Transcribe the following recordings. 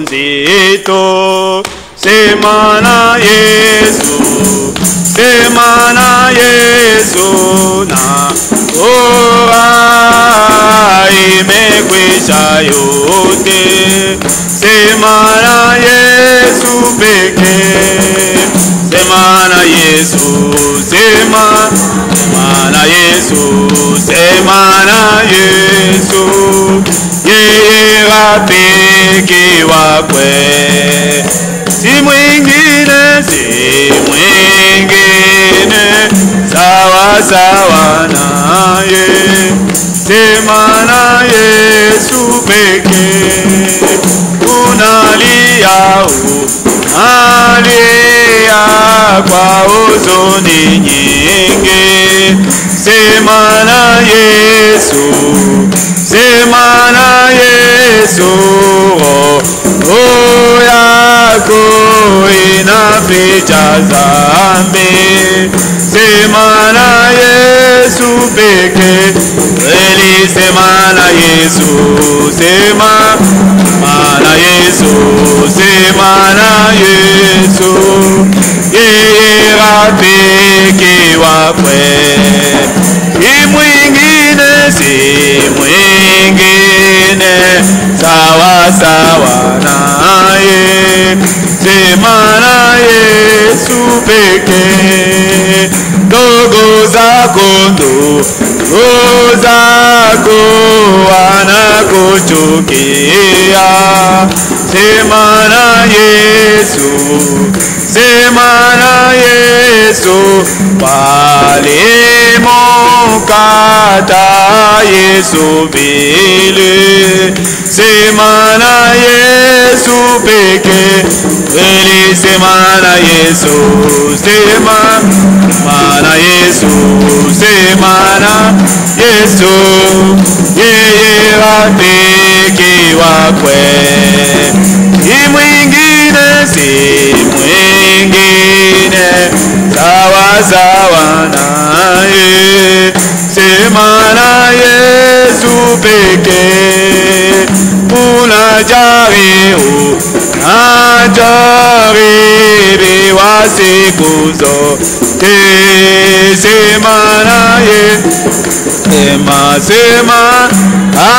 zito. Sema na Yesu, sema na Yesu, na imekwisha yote. Sema na Yesu pekee, sema na Yesu, sema na Yesu, sema na Yesu, yeye rafiki wakwe, si mwingine, sawa sawa naye. Sema na Yesu pekee, unalia kwa huzuni nyingi. Sema na Yesu, sema na Yesu, roho yako inaficha dhambi. Sema na Yesu pekee, kweli. Sema na Yesu, sema na Yesu, sema na Yesu, yeye rafiki wakwe, si mwingine, sawa sawa naye. Sema na Yesu pekee, ndugu zako wanakuchukia. Sema na Yesu, sema na Yesu, walimukata Yesu vile. Sema na Yesu pekee, kweli. Sema na Yesu, sema na Yesu, sema na Yesu, yeye rafiki wakwe, si mwingine, sawa sawa naye. Sema na Yesu pekee, unajaribiwa siku zote. Sema na Yesu, sema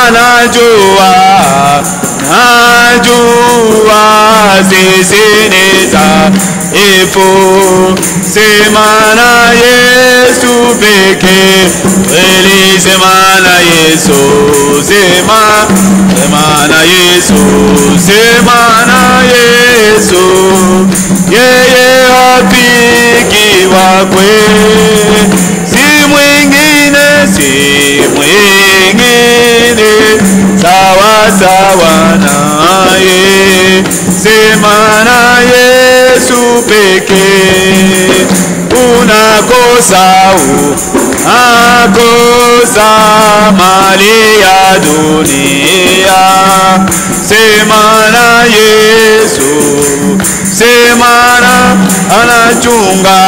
anajua sisi ni dhaifu. Sema na Yesu pekee, kweli. Sema na Yesu, sema na Yesu, sema na Yesu, yeye rafiki wakwe, si mwingine, sawa sawa naye. Sema na Yesu pekee, unakosa mali ya dunia. Sema na Yesu, sema na anachunga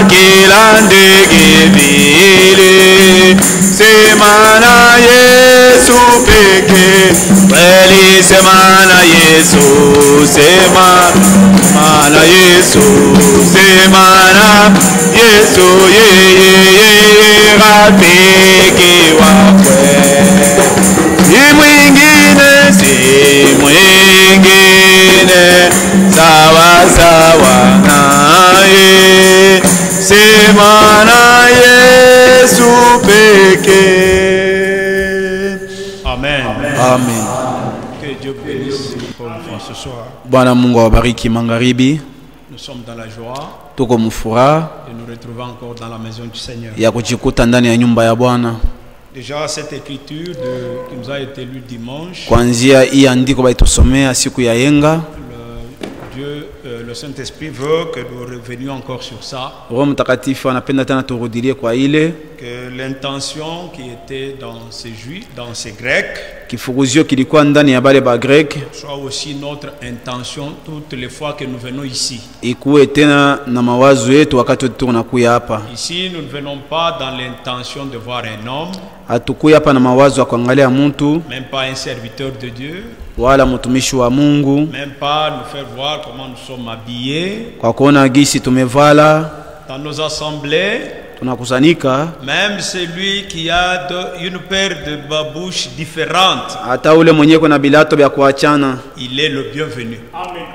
kila ndege vile. Sema na Yesu pekee, kweli. Sema na Yesu, sema na Yesu, sema na Yesu, yeye rafiki wakwe, si mwingine, sawa sawa naye. Sema na Yesu pekee. Amen. Amen. Que Dieu bénisse encore une fois ce soir. Bwana Mungu awabariki magharibi. Nous sommes dans la joie Tuko mfuraha de nous retrouver encore dans la maison du Seigneur. ya kujikuta ndani ya nyumba ya Bwana. Déjà cette écriture qui nous a été lue dimanche. Kuanzia hii andiko baitusomea siku ya yenga. Le Saint-Esprit veut que nous revenions encore sur ça. Roho Mtakatifu anapenda tena turudilie kwa ile. Que que l'intention qui était dans ces Juifs, dans ces Grecs, kifukuzio kilikuwa ndani ya bale ba Grek soit aussi notre intention toutes les fois que nous venons ici. ikuwe tena na mawazo yetu wakati tunakuya hapa. Ici, nous ne venons pas dans l'intention de voir un homme, Hatukuya hapa na mawazo ya kuangalia mtu même pas un serviteur de Dieu, wala mtumishi wa Mungu, même pas nous faire voir comment nous sommes habillés kwa kuona gisi tumevala dans nos assemblées. tunakusanika. Même celui qui a une paire de babouches différentes, Hata ule mwenye kuna bilato vya kuachana il est le bienvenu.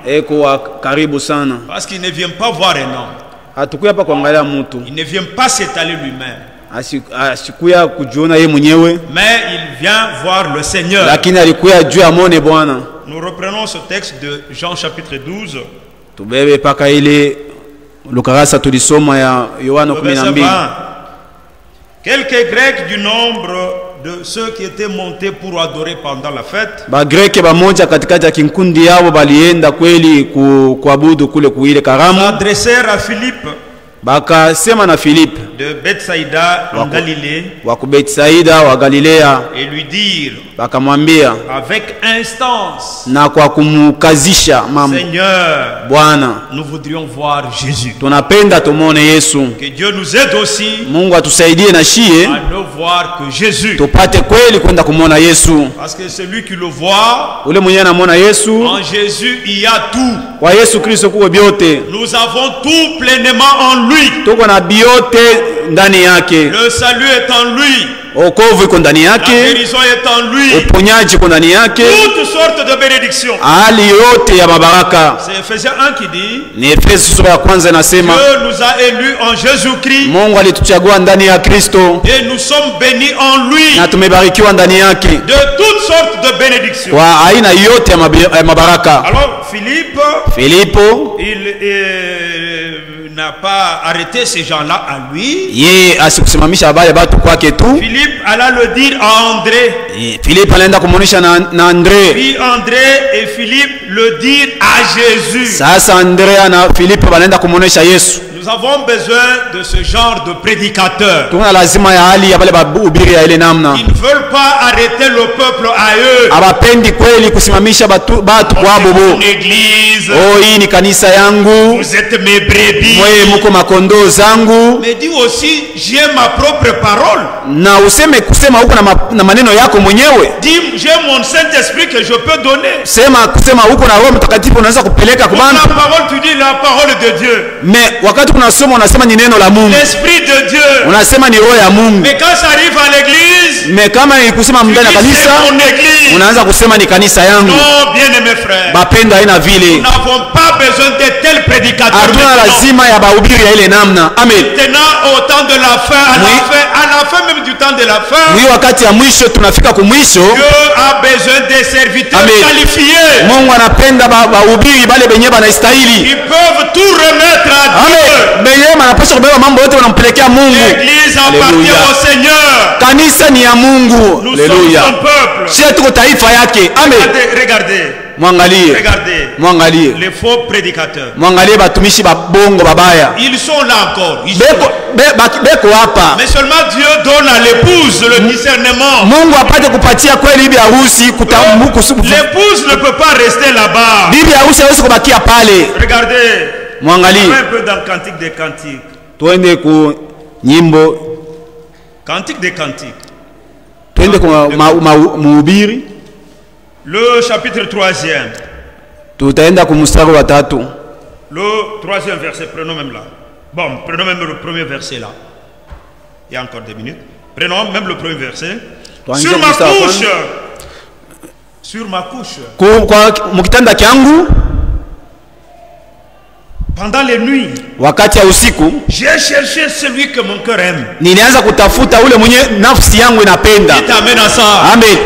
eko wa karibu sana. Parce qu'il ne vient pas voir un homme, Hatukuya hapa kuangalia mtu, il ne vient pas s'étaler lui-même, asikuya kujiona ye mwenyewe, mais il vient voir le Seigneur. lakini alikuya juu amone Bwana. Nous reprenons ce texte de Jean chapitre 12, Tubebe paka ile lukarasa tulisoma ya Yohana le verset 12. 20. Quelques Grecs du nombre de ceux qui étaient montés pour adorer pendant la fête Ba Greke bamoja katikati ya kinkundi yao balienda kweli kuabudu kule kuile karamu, s'adressèrent à Philippe bakasema na Filipe de Bethsaïda en Galilée wa Betsaida wa Galilea, et lui dirent bakamwambia avec instance, na kwa kumukazisha mambo, Seigneur, Bwana, nous voudrions voir Jésus. tunapenda tumone Yesu. Que Dieu nous aide aussi Mungu atusaidie na shie à ne voir que Jésus. tupate kweli kwenda kumona Yesu. Parce que celui qui le voit, Ule mwenye anamona Yesu, en Jésus, il y a tout. kwa Yesu Kristo kuwe byote, Nous avons tout pleinement en lui. tuko na byote ndani yake. Le salut est en lui. Okovu iko ndani La yake, guérison est en lui. uponyaji iko ndani yake, Toutes sortes de bénédictions. hali yote ya mabaraka. C'est Ephésiens 1 qui dit Ni Efeso sura ya kwanza inasema Dieu nous a élus en Jésus-Christ Mungu alituchagua ndani ya Kristo et nous sommes bénis en lui na tumebarikiwa ndani yake de toutes sortes de bénédictions. kwa aina yote ya mabaraka. Alors Philippe, Filipo il n'a pas arrêté ces gens-là à lui. ye asikusimamisha habari batu kwake tu. Philippe alla le dire à André. Filipo anaenda kumuonesha na Andre. Puis André et Philippe le dirent à Jésus. Sasa Andrea na Filipo wanaenda kumuonesha Yesu. Nous avons besoin de ce genre de prédicateurs. Tuna lazima ya hali ya wale bahubiri ya ile namna. Ils ne veulent pas arrêter le peuple à eux. Abapendi kweli kusimamisha batu kwa bobo. Mon église, Oh, hii ni kanisa yangu. vous êtes mes brebis. Mwe muko makondo zangu. Mais dis aussi, j'ai ma propre parole. Na useme kusema huko na maneno yako mwenyewe. Dis, j'ai mon Saint-Esprit que je peux donner. Sema kusema huko na Roho Mtakatifu unaweza kupeleka kwa La bantu. parole, tu dis la parole de Dieu. Mais wakati kunasoma unasema ni neno la Mungu. L'Esprit de Dieu. Unasema ni roho ya Mungu. Mais quand ça arrive à l'église, Mais kama ni kusema tu ndani ya dis kanisa, c'est mon église. unaanza kusema ni kanisa yangu. Non, bien-aimés frères. Bapendo haina Nous vile. n'avons pas besoin de tels prédicateurs. Hatuna Maintenant, lazima ya bahubiri ya ile namna. Amen. au temps de la fin, à Oui. la fin même du temps de la fin, Mwi wakati ya mwisho tunafika kumwisho. Dieu a besoin des serviteurs Amen. qualifiés. Mungu anapenda bahubiri bale benye banastahili. Ils peuvent tout remettre à Dieu. Amen. Benye banapaswa kubeba mambo yote wanampelekea Mungu. L'église appartient au Seigneur. Kanisa ni ya Mungu. Nous Haleluya. sommes son peuple. Sisi tuko taifa yake. Amen. Regardez, Mwangalie. regardez. Mwangalie. Les faux prédicateurs. Mwangalie batumishi babongo babaya. Ils sont là encore. Ils sont Beko hapa. Mais seulement Dieu donne à l'épouse le discernement. Mungu apate kupatia kweli bibi harusi kutambuku. L'épouse ne peut pas rester là-bas. Bibi harusi hawezi kubakia pale. Regardez. Mwangalie. Un peu dans Cantique des Cantiques. Twende ku nyimbo. Cantique des Cantiques. Twende kwa mhubiri. Le chapitre 3e. Tutaenda kumstari wa 3. Le 3e verset, prenons même là. Bon, prenons même le premier verset là. Il y a encore 2 minutes. Prenons même le premier verset. Sur ma couche. Sur ma couche. Mukitanda kyangu. Pendant les nuits, wakati ya usiku, j'ai cherché celui que mon cœur aime. Nilianza kutafuta ule mwenye nafsi yangu inapenda. Amen à ça. Amen.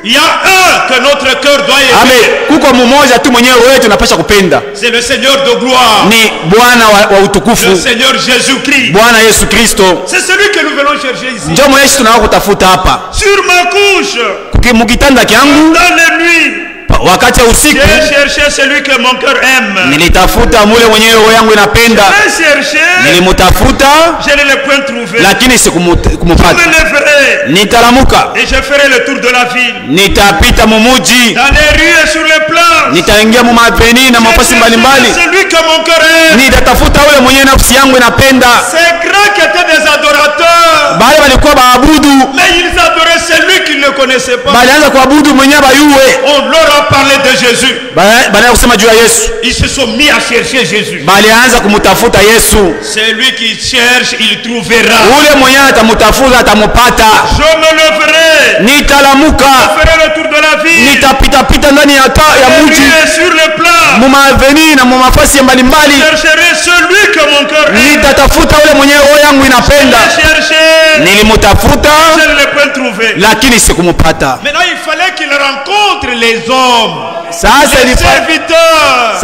Il y a un que notre cœur doit aimer. Amen. Kuko mmoja tu mwenyewe wewe tunapaswa kupenda. C'est le Seigneur de gloire. Ni Bwana wa utukufu. Le Seigneur Jésus-Christ. Bwana Yesu Kristo. C'est celui que nous venons chercher ici. Ndio mwenye tunao kutafuta hapa. Sur ma couche. Mukitanda kyangu. Dans les nuits. wakati ya usiku j'ai cherché celui que mon cœur aime. nilitafuta mule mwenye roho yangu inapenda. J'ai cherché, Nilimutafuta je ne l'ai point trouvé. lakini Je sikumupata. me lèverai Nitalamuka, et je ferai le tour de la ville, nitapita mumuji, dans les rues et sur les places. nitaingia mu maveni na mafasi mbalimbali, Celui que mon cœur aime. nitatafuta ule mwenye nafsi yangu inapenda. Ces grands qui étaient des adorateurs, Bale walikuwa baabudu, mais ils adoraient celui qu'ils ne connaissaient pas. balianza kuabudu mwenye bayuwe, On leur a parlé de Jésus. balianza kusema juu ya Yesu, Ils se sont mis à chercher Jésus. balianza kumutafuta Yesu. Celui qui cherche, il trouvera. Ule mwenye atamutafuta atamupata. Je me leverai, Nitalamuka, je ferai le tour de la ville, nitapita pita ndani ya les muji, rues et sur les plats. mu maveni na mu mafasi mbalimbali, Je chercherai celui que mon cœur aime. nitatafuta ule mwenye roho yangu inapenda. J'ai cherché, Nilimutafuta je ne l'ai pas trouvé. lakini sikumupata. Maintenant, il fallait qu'il rencontre les hommes, Sasa les ilifanya serviteurs,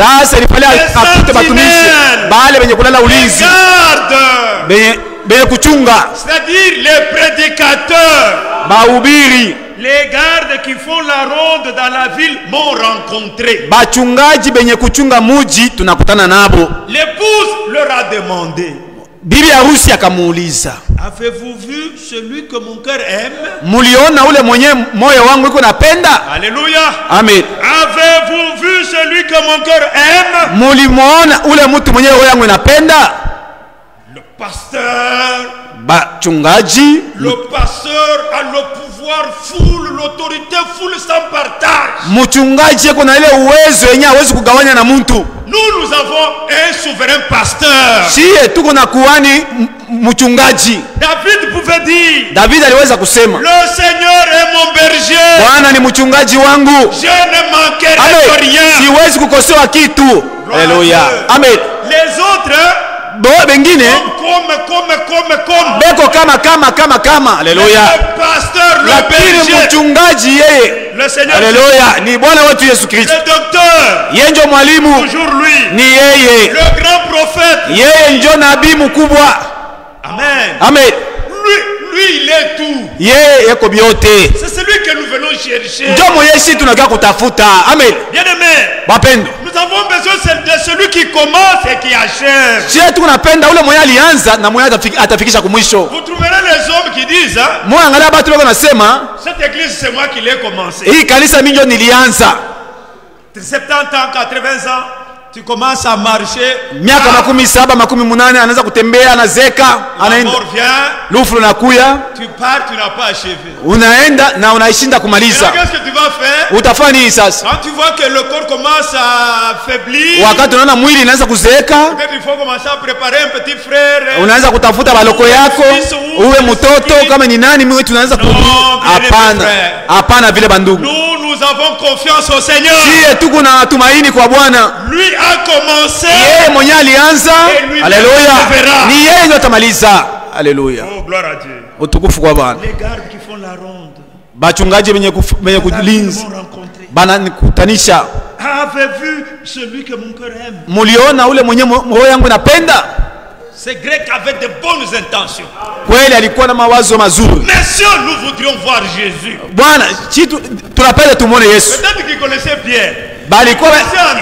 apite batumishi bale benye kulala les ulinzi, gardes, benye kuchunga, c'est-à-dire les prédicateurs. bahubiri, Les gardes qui font la ronde dans la ville m'ont rencontré. bachungaji benye kuchunga muji tunakutana nabo. L'épouse leur a demandé, Bibi harusi akamuuliza, avez-vous vu celui que mon cœur aime? muliona ule mwenye moyo wangu iko napenda? Alléluia. Amen. Avez-vous vu celui que mon cœur aime? Mulimuona ule mtu mwenye roho yangu inapenda? Le pasteur, Bachungaji, le pasteur a le pouvoir full, l'autorité full sans partage. mchungaji yuko na ile uwezo yenye hawezi kugawanya na mtu. Nous avons un souverain pasteur. Sie tuko na kuhani mchungaji. David pouvait dire, David aliweza kusema, le Seigneur est mon berger. Bwana ni mchungaji wangu, Je ne manquerai de amen, rien. siwezi kukosewa kitu. Haleluya, amen. Les autres, Bengine comme. beko kama, haleluya, Le pasteur, le lakini berger, mchungaji yeye, le Seigneur, haleluya, ni Bwana wetu Yesu Kristo. le docteur, Yeye ndio mwalimu, toujours lui, ni yeye, le grand prophète. yeye ndio nabii mkubwa. Amen. Amen. Lui, il est tout. Yeye yako biote, C'est celui que nous venons chercher. ndio mwenyezi tunakaa kutafuta. Amen. Bien aimé, Wapendo, nous avons besoin de celui qui commence et qui achève. sisi tunapenda ule mwenye alianza na mwenye atafikisha kumwisho. Vous trouverez les hommes qui disent, hein, Mwa angalia watu wako nasema, cette église c'est moi qui l'ai commencé. hii kanisa mimi ndio nilianza. 70 ans, 80 ans, tu commences à marcher. Miaka 70, 80 anaanza kutembea, anazeka, La anaenda. mort vient, Lufu nakuya, tu pars, tu n'as pas achevé. unaenda na unaishinda Et kumaliza. là, qu'est-ce que tu vas faire? Utafanya nini sasa? Quand tu vois que le corps commence à faiblir, Wakati unaona mwili inaanza kuzeeka, peut-être il faut commencer à préparer un petit frère. unaanza kutafuta baloko yako, uwe mtoto kama ni nani, mimi tunaanza hapana. Hapana vile bandugu. Nous avons confiance au Seigneur. Sie tuko na tumaini kwa Bwana. Lui a commencé. Yeye mwenye alianza, haleluya, ni yeye ndio atamaliza. Haleluya. Oh, gloire à Dieu. Utukufu kwa Bwana. Les gardes qui font la ronde. Bachungaji benye kulinzi bana nikutanisha. Avez vu celui que mon cœur aime? Muliona ule mwenye roho yangu inapenda? Ces Grecs avaient de bonnes intentions. Kweli alikuwa na mawazo mazuri. Mais si nous voudrions voir Jésus, Bwana, tunapenda tumuone Yesu. peut-être qu'ils connaissaient Pierre. Bali kwa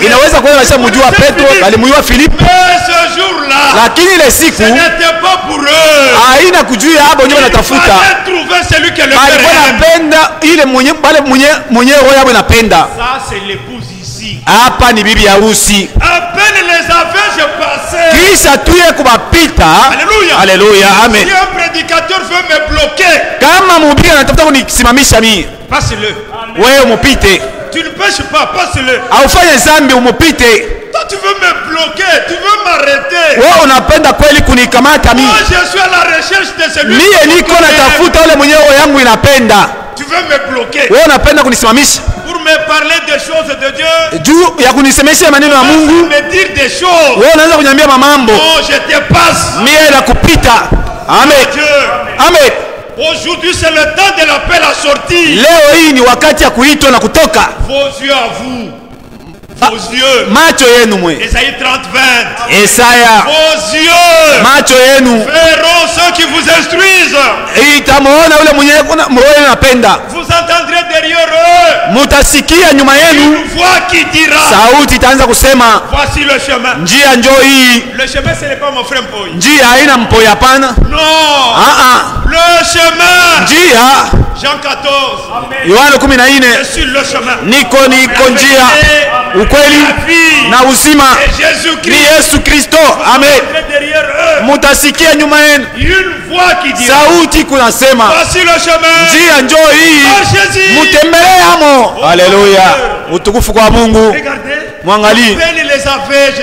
inaweza kuwa washamjua Petro, alimjua Filipo. Mais ce jour-là, Lakini ile siku ce n'était pas pour eux. haina kujua hapo ndio wanatafuta. Ils trouver celui que le Bali Père aime. wanapenda ile mwenye roho yao inapenda. Ça, c'est l'épouse ici. Hapa ni bibi harusi. À peine les aveux passés. Kisha tuye kubapita. Alléluia. Haleluya, amen. Si un prédicateur veut me bloquer, Kama mhubiri anatafuta kunisimamisha mimi, passe-le. wewe umupite. Tu ne pêches pas, passe-le. Aufanye zambi umupite. Toi, tu veux me bloquer, tu veux m'arrêter. Wewe unapenda kweli kunikamata mimi? Moi, je suis à la recherche de celui Mie niko natafuta ule mwenye roho yangu inapenda. Tu veux me bloquer Wewe unapenda kunisimamisha pour me parler des choses de Dieu, juu ya kunisemesha maneno ya Mungu. me dire des choses. Wewe unaanza kuniambia mambo, Oh, je te passe. mie nakupita. Amen, Dieu. amen. Aujourd'hui, c'est le temps de l'appel à sortir. Leo hii ni wakati ya kuitwa na kutoka. Vos yeux à vous. Vos yeux. Macho yenu mwe. Esaïe 30-20. Esaya, Vos yeux macho yenu verront ceux qui vous instruisent. itamuona ule mwenye roho inapenda. Vous entendrez derrière eux mutasikia nyuma yenu une voix qui dira, sauti itaanza kusema, voici le chemin. njia njoo hii. Le chemin, ce n'est pas mon frère Mpoyi. Njia haina mpoya, hapana. Non. Le chemin. Njia Jean 14. Yohana 14. Je suis le chemin. Niko njia, ukweli na uzima. Ni Yesu Kristo. Amen. Mutasikia nyuma yenu Une voix qui dit, sauti kunasema, voici le chemin. njia njoo hii, mutembelee hamo. Haleluya. Utukufu kwa Mungu. Regardez. Mwangalie.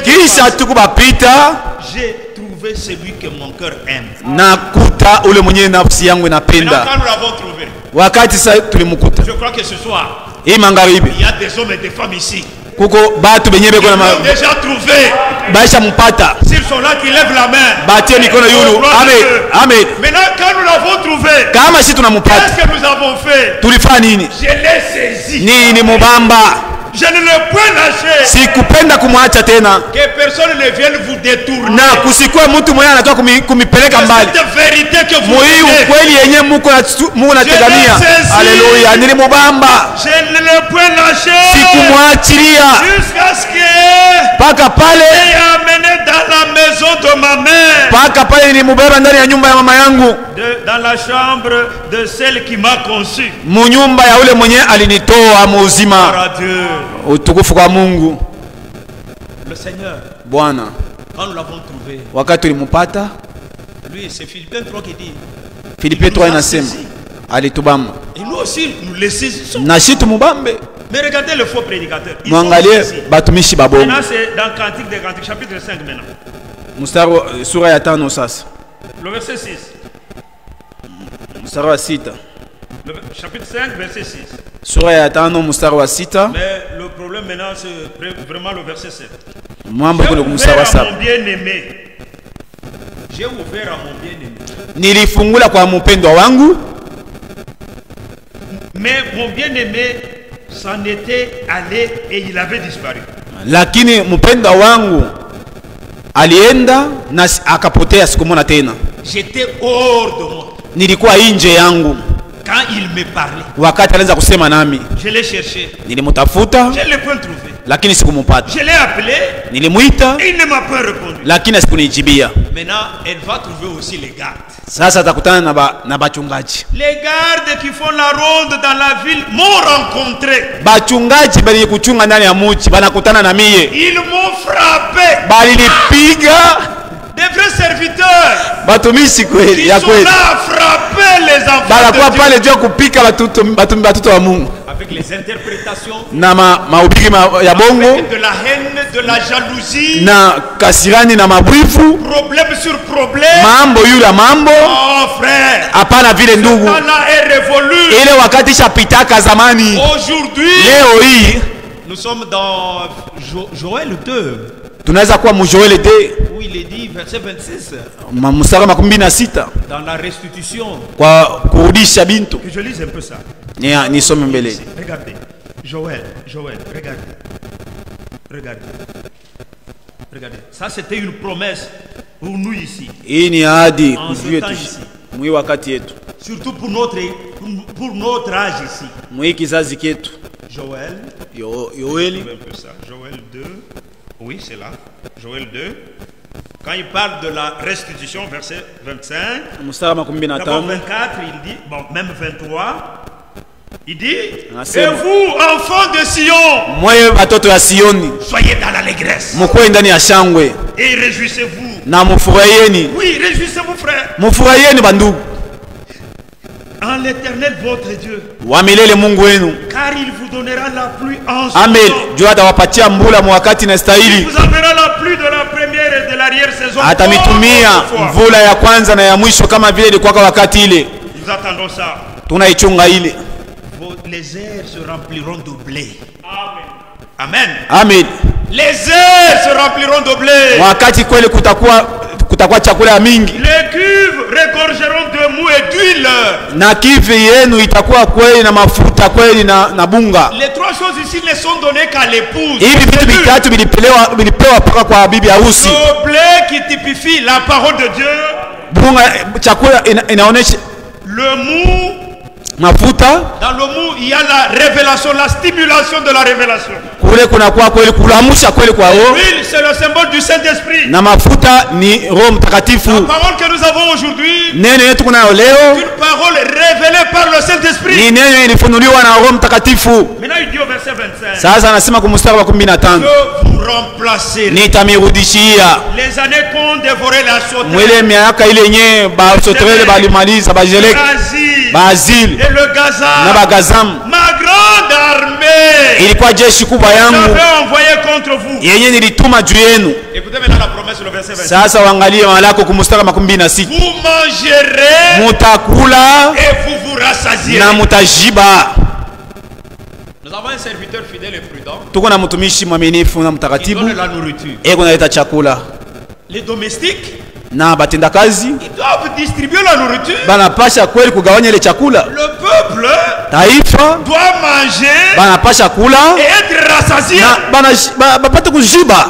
Kisha tukubapita, j'ai trouvé celui que mon cœur aime. Nakuta ule mwenye nafsi yangu inapenda. Quand nous l'avons trouvé, wakati sasa tulimukuta, je crois que ce soir, hii magharibi, il y a des hommes et des femmes ici. Kuko batu benye beko na déjà trouvé. Baisha mpata. S'ils sont là, qui lèvent la main. Batie mikono yulu. Amen. Amen. Maintenant, quand nous l'avons trouvé, kama si tunampata, qu'est-ce que nous avons fait? Tulifanya nini? Je l'ai saisi. Nini mubamba? Je ne l'ai point lâché. Sikupenda kumwacha tena. Que personne ne vienne vous détourner. Na kusikwe mtu mwenye anatoka kumipeleka mbali. Cette vérité que vous Mui ukweli yenye Mungu anategamia. Haleluya. Nilimubamba. Je ne l'ai point lâché. Sikumwachilia. Jusqu'à ce que paka pale et amené dans la maison de ma mère. Paka pale nilimubeba ndani ya nyumba ya mama yangu. Dans la chambre de celle qui m'a conçu. Munyumba ya ule mwenye alinitoa muuzima. Utukufu kwa Mungu. Le Seigneur, Bwana, quand nous l'avons trouvé, wakati tulimpata, lui c'est Philippiens 3 qui dit, Philippiens 3 inasema alitubamba. Et nous aussi nous les saisissons. Na shi tumubambe. Mais regardez le faux prédicateur. Mwangalie batumishi babongo. Maintenant c'est dans Cantique des Cantiques chapitre 5 maintenant. Mstari sura ya 5 sasa. Le verset 6. Mstari wa 6. Le chapitre 5 verset 6. Sura ya 5 mstari wa 6. Mais le problème maintenant c'est vraiment le verset 7. Mwamba kule mstari wa 7. J'ai ouvert à mon bien-aimé. Nilifungula kwa mpendwa wangu. Mais mon bien-aimé s'en était allé et il avait disparu. Lakini mpendwa wangu alienda na akapotea, sikumwona tena. J'étais hors de moi. Nilikuwa nje yangu. Quand il me parlait, wakati alianza kusema nami, je l'ai cherché. Nilimutafuta, je l'ai pas trouvé. Lakini sikumumpata. Je l'ai appelé. Nilimuita, il ne m'a pas répondu. Lakini asikunijibia. Maintenant, elle va trouver aussi les gardes. Sasa atakutana na bachungaji. Les gardes qui font la ronde dans la ville m'ont rencontré. Bachungaji bali kuchunga ndani ya mji banakutana na mie. Ils m'ont frappé. Bali nipiga. Des vrais serviteurs. Batumishi kweli ya kweli. Ils sont là à frapper les enfants. Balakuwa pale jua kupika batoto wa Mungu. Avec les interprétations. Na mahubiri ya bongo. Avec de la haine, de la jalousie. Na kasirani na mabwifu. Problème sur problème. Mambo yule mambo. Oh frère. Hapana vile ndugu. Ce temps-là est révolu. Ile wakati shapitaka zamani. Aujourd'hui. Leo hii. Nous sommes dans Joël 2. Tunaweza kuwa mu Joël 2. Où il est dit verset 26. Mstari wa 26. Dans la restitution. Kwa kurudisha bintu. Que je lise un peu ça. Nisome mbele. Regardez. Joël, regardez. Regardez. Ça c'était une promesse pour nous ici. Hii ni ahadi kwetu mwi wakati yetu. Surtout pour notre âge ici. Mwi kizazi ketu. Joël. Yoeli. Un peu ça. Joël 2. Oui, c'est là. Joël 2. Quand il parle de la restitution, verset 25. D'abord 24, il dit, bon, même 23. Il dit, et vous, enfants de Sion, soyez dans l'allégresse. Et réjouissez-vous. Oui, réjouissez-vous, frère. En l'Éternel votre Dieu. Car il vous donnera la pluie en son temps. Il vous enverra la pluie de la première et de l'arrière-saison. Nous attendons ça. Les airs se rempliront de blé. Amen. Amen. Les airs se rempliront de blé. Les cuves regorgeront de mou et d'huile. Les trois choses ici ne sont données qu'à l'épouse. Le blé qui typifie la parole de Dieu. Le mou mafuta. Dans le mou, il y a la révélation, la stimulation de la révélation. Kule kuna kwa kweli kulamusha kweli kwa roho. L'huile, c'est le symbole du Saint-Esprit. Na mafuta ni Roho Mtakatifu. La parole que nous avons aujourd'hui, neno yetu kuna leo, une parole révélée par le Saint-Esprit. ni neno ilifunuliwa na Roho Mtakatifu. Maintenant il dit au verset 25. Sasa anasema kwa mstari wa 15, je vous remplacer nitamirudishia les années qu'ont dévoré la sauterelle, mwile miaka ile yenye ba sauterelle balimaliza bajelek bazil et le Gaza, na bagazam. ma grande armée Ilikuwa jeshi kubwa yangu j'avais envoyé contre vous. yenye nilituma juu yenu. Écoutez maintenant la promesse sur le verset 25. Sasa waangalie malako kumstari wa 16, Vous mangerez mutakula et vous vous rassasierez. na mutajiba. Nous avons un serviteur fidèle et prudent Tuko na mtumishi mwaminifu na qui mtakatifu, donne la nourriture. eko naleta chakula. Les domestiques, Na batendakazi ils doivent distribuer la nourriture. banapasha kweli kugawanya ile chakula. Le peuple Taifa doit manger banapasha kula et être rassasié. na bapate kujiba.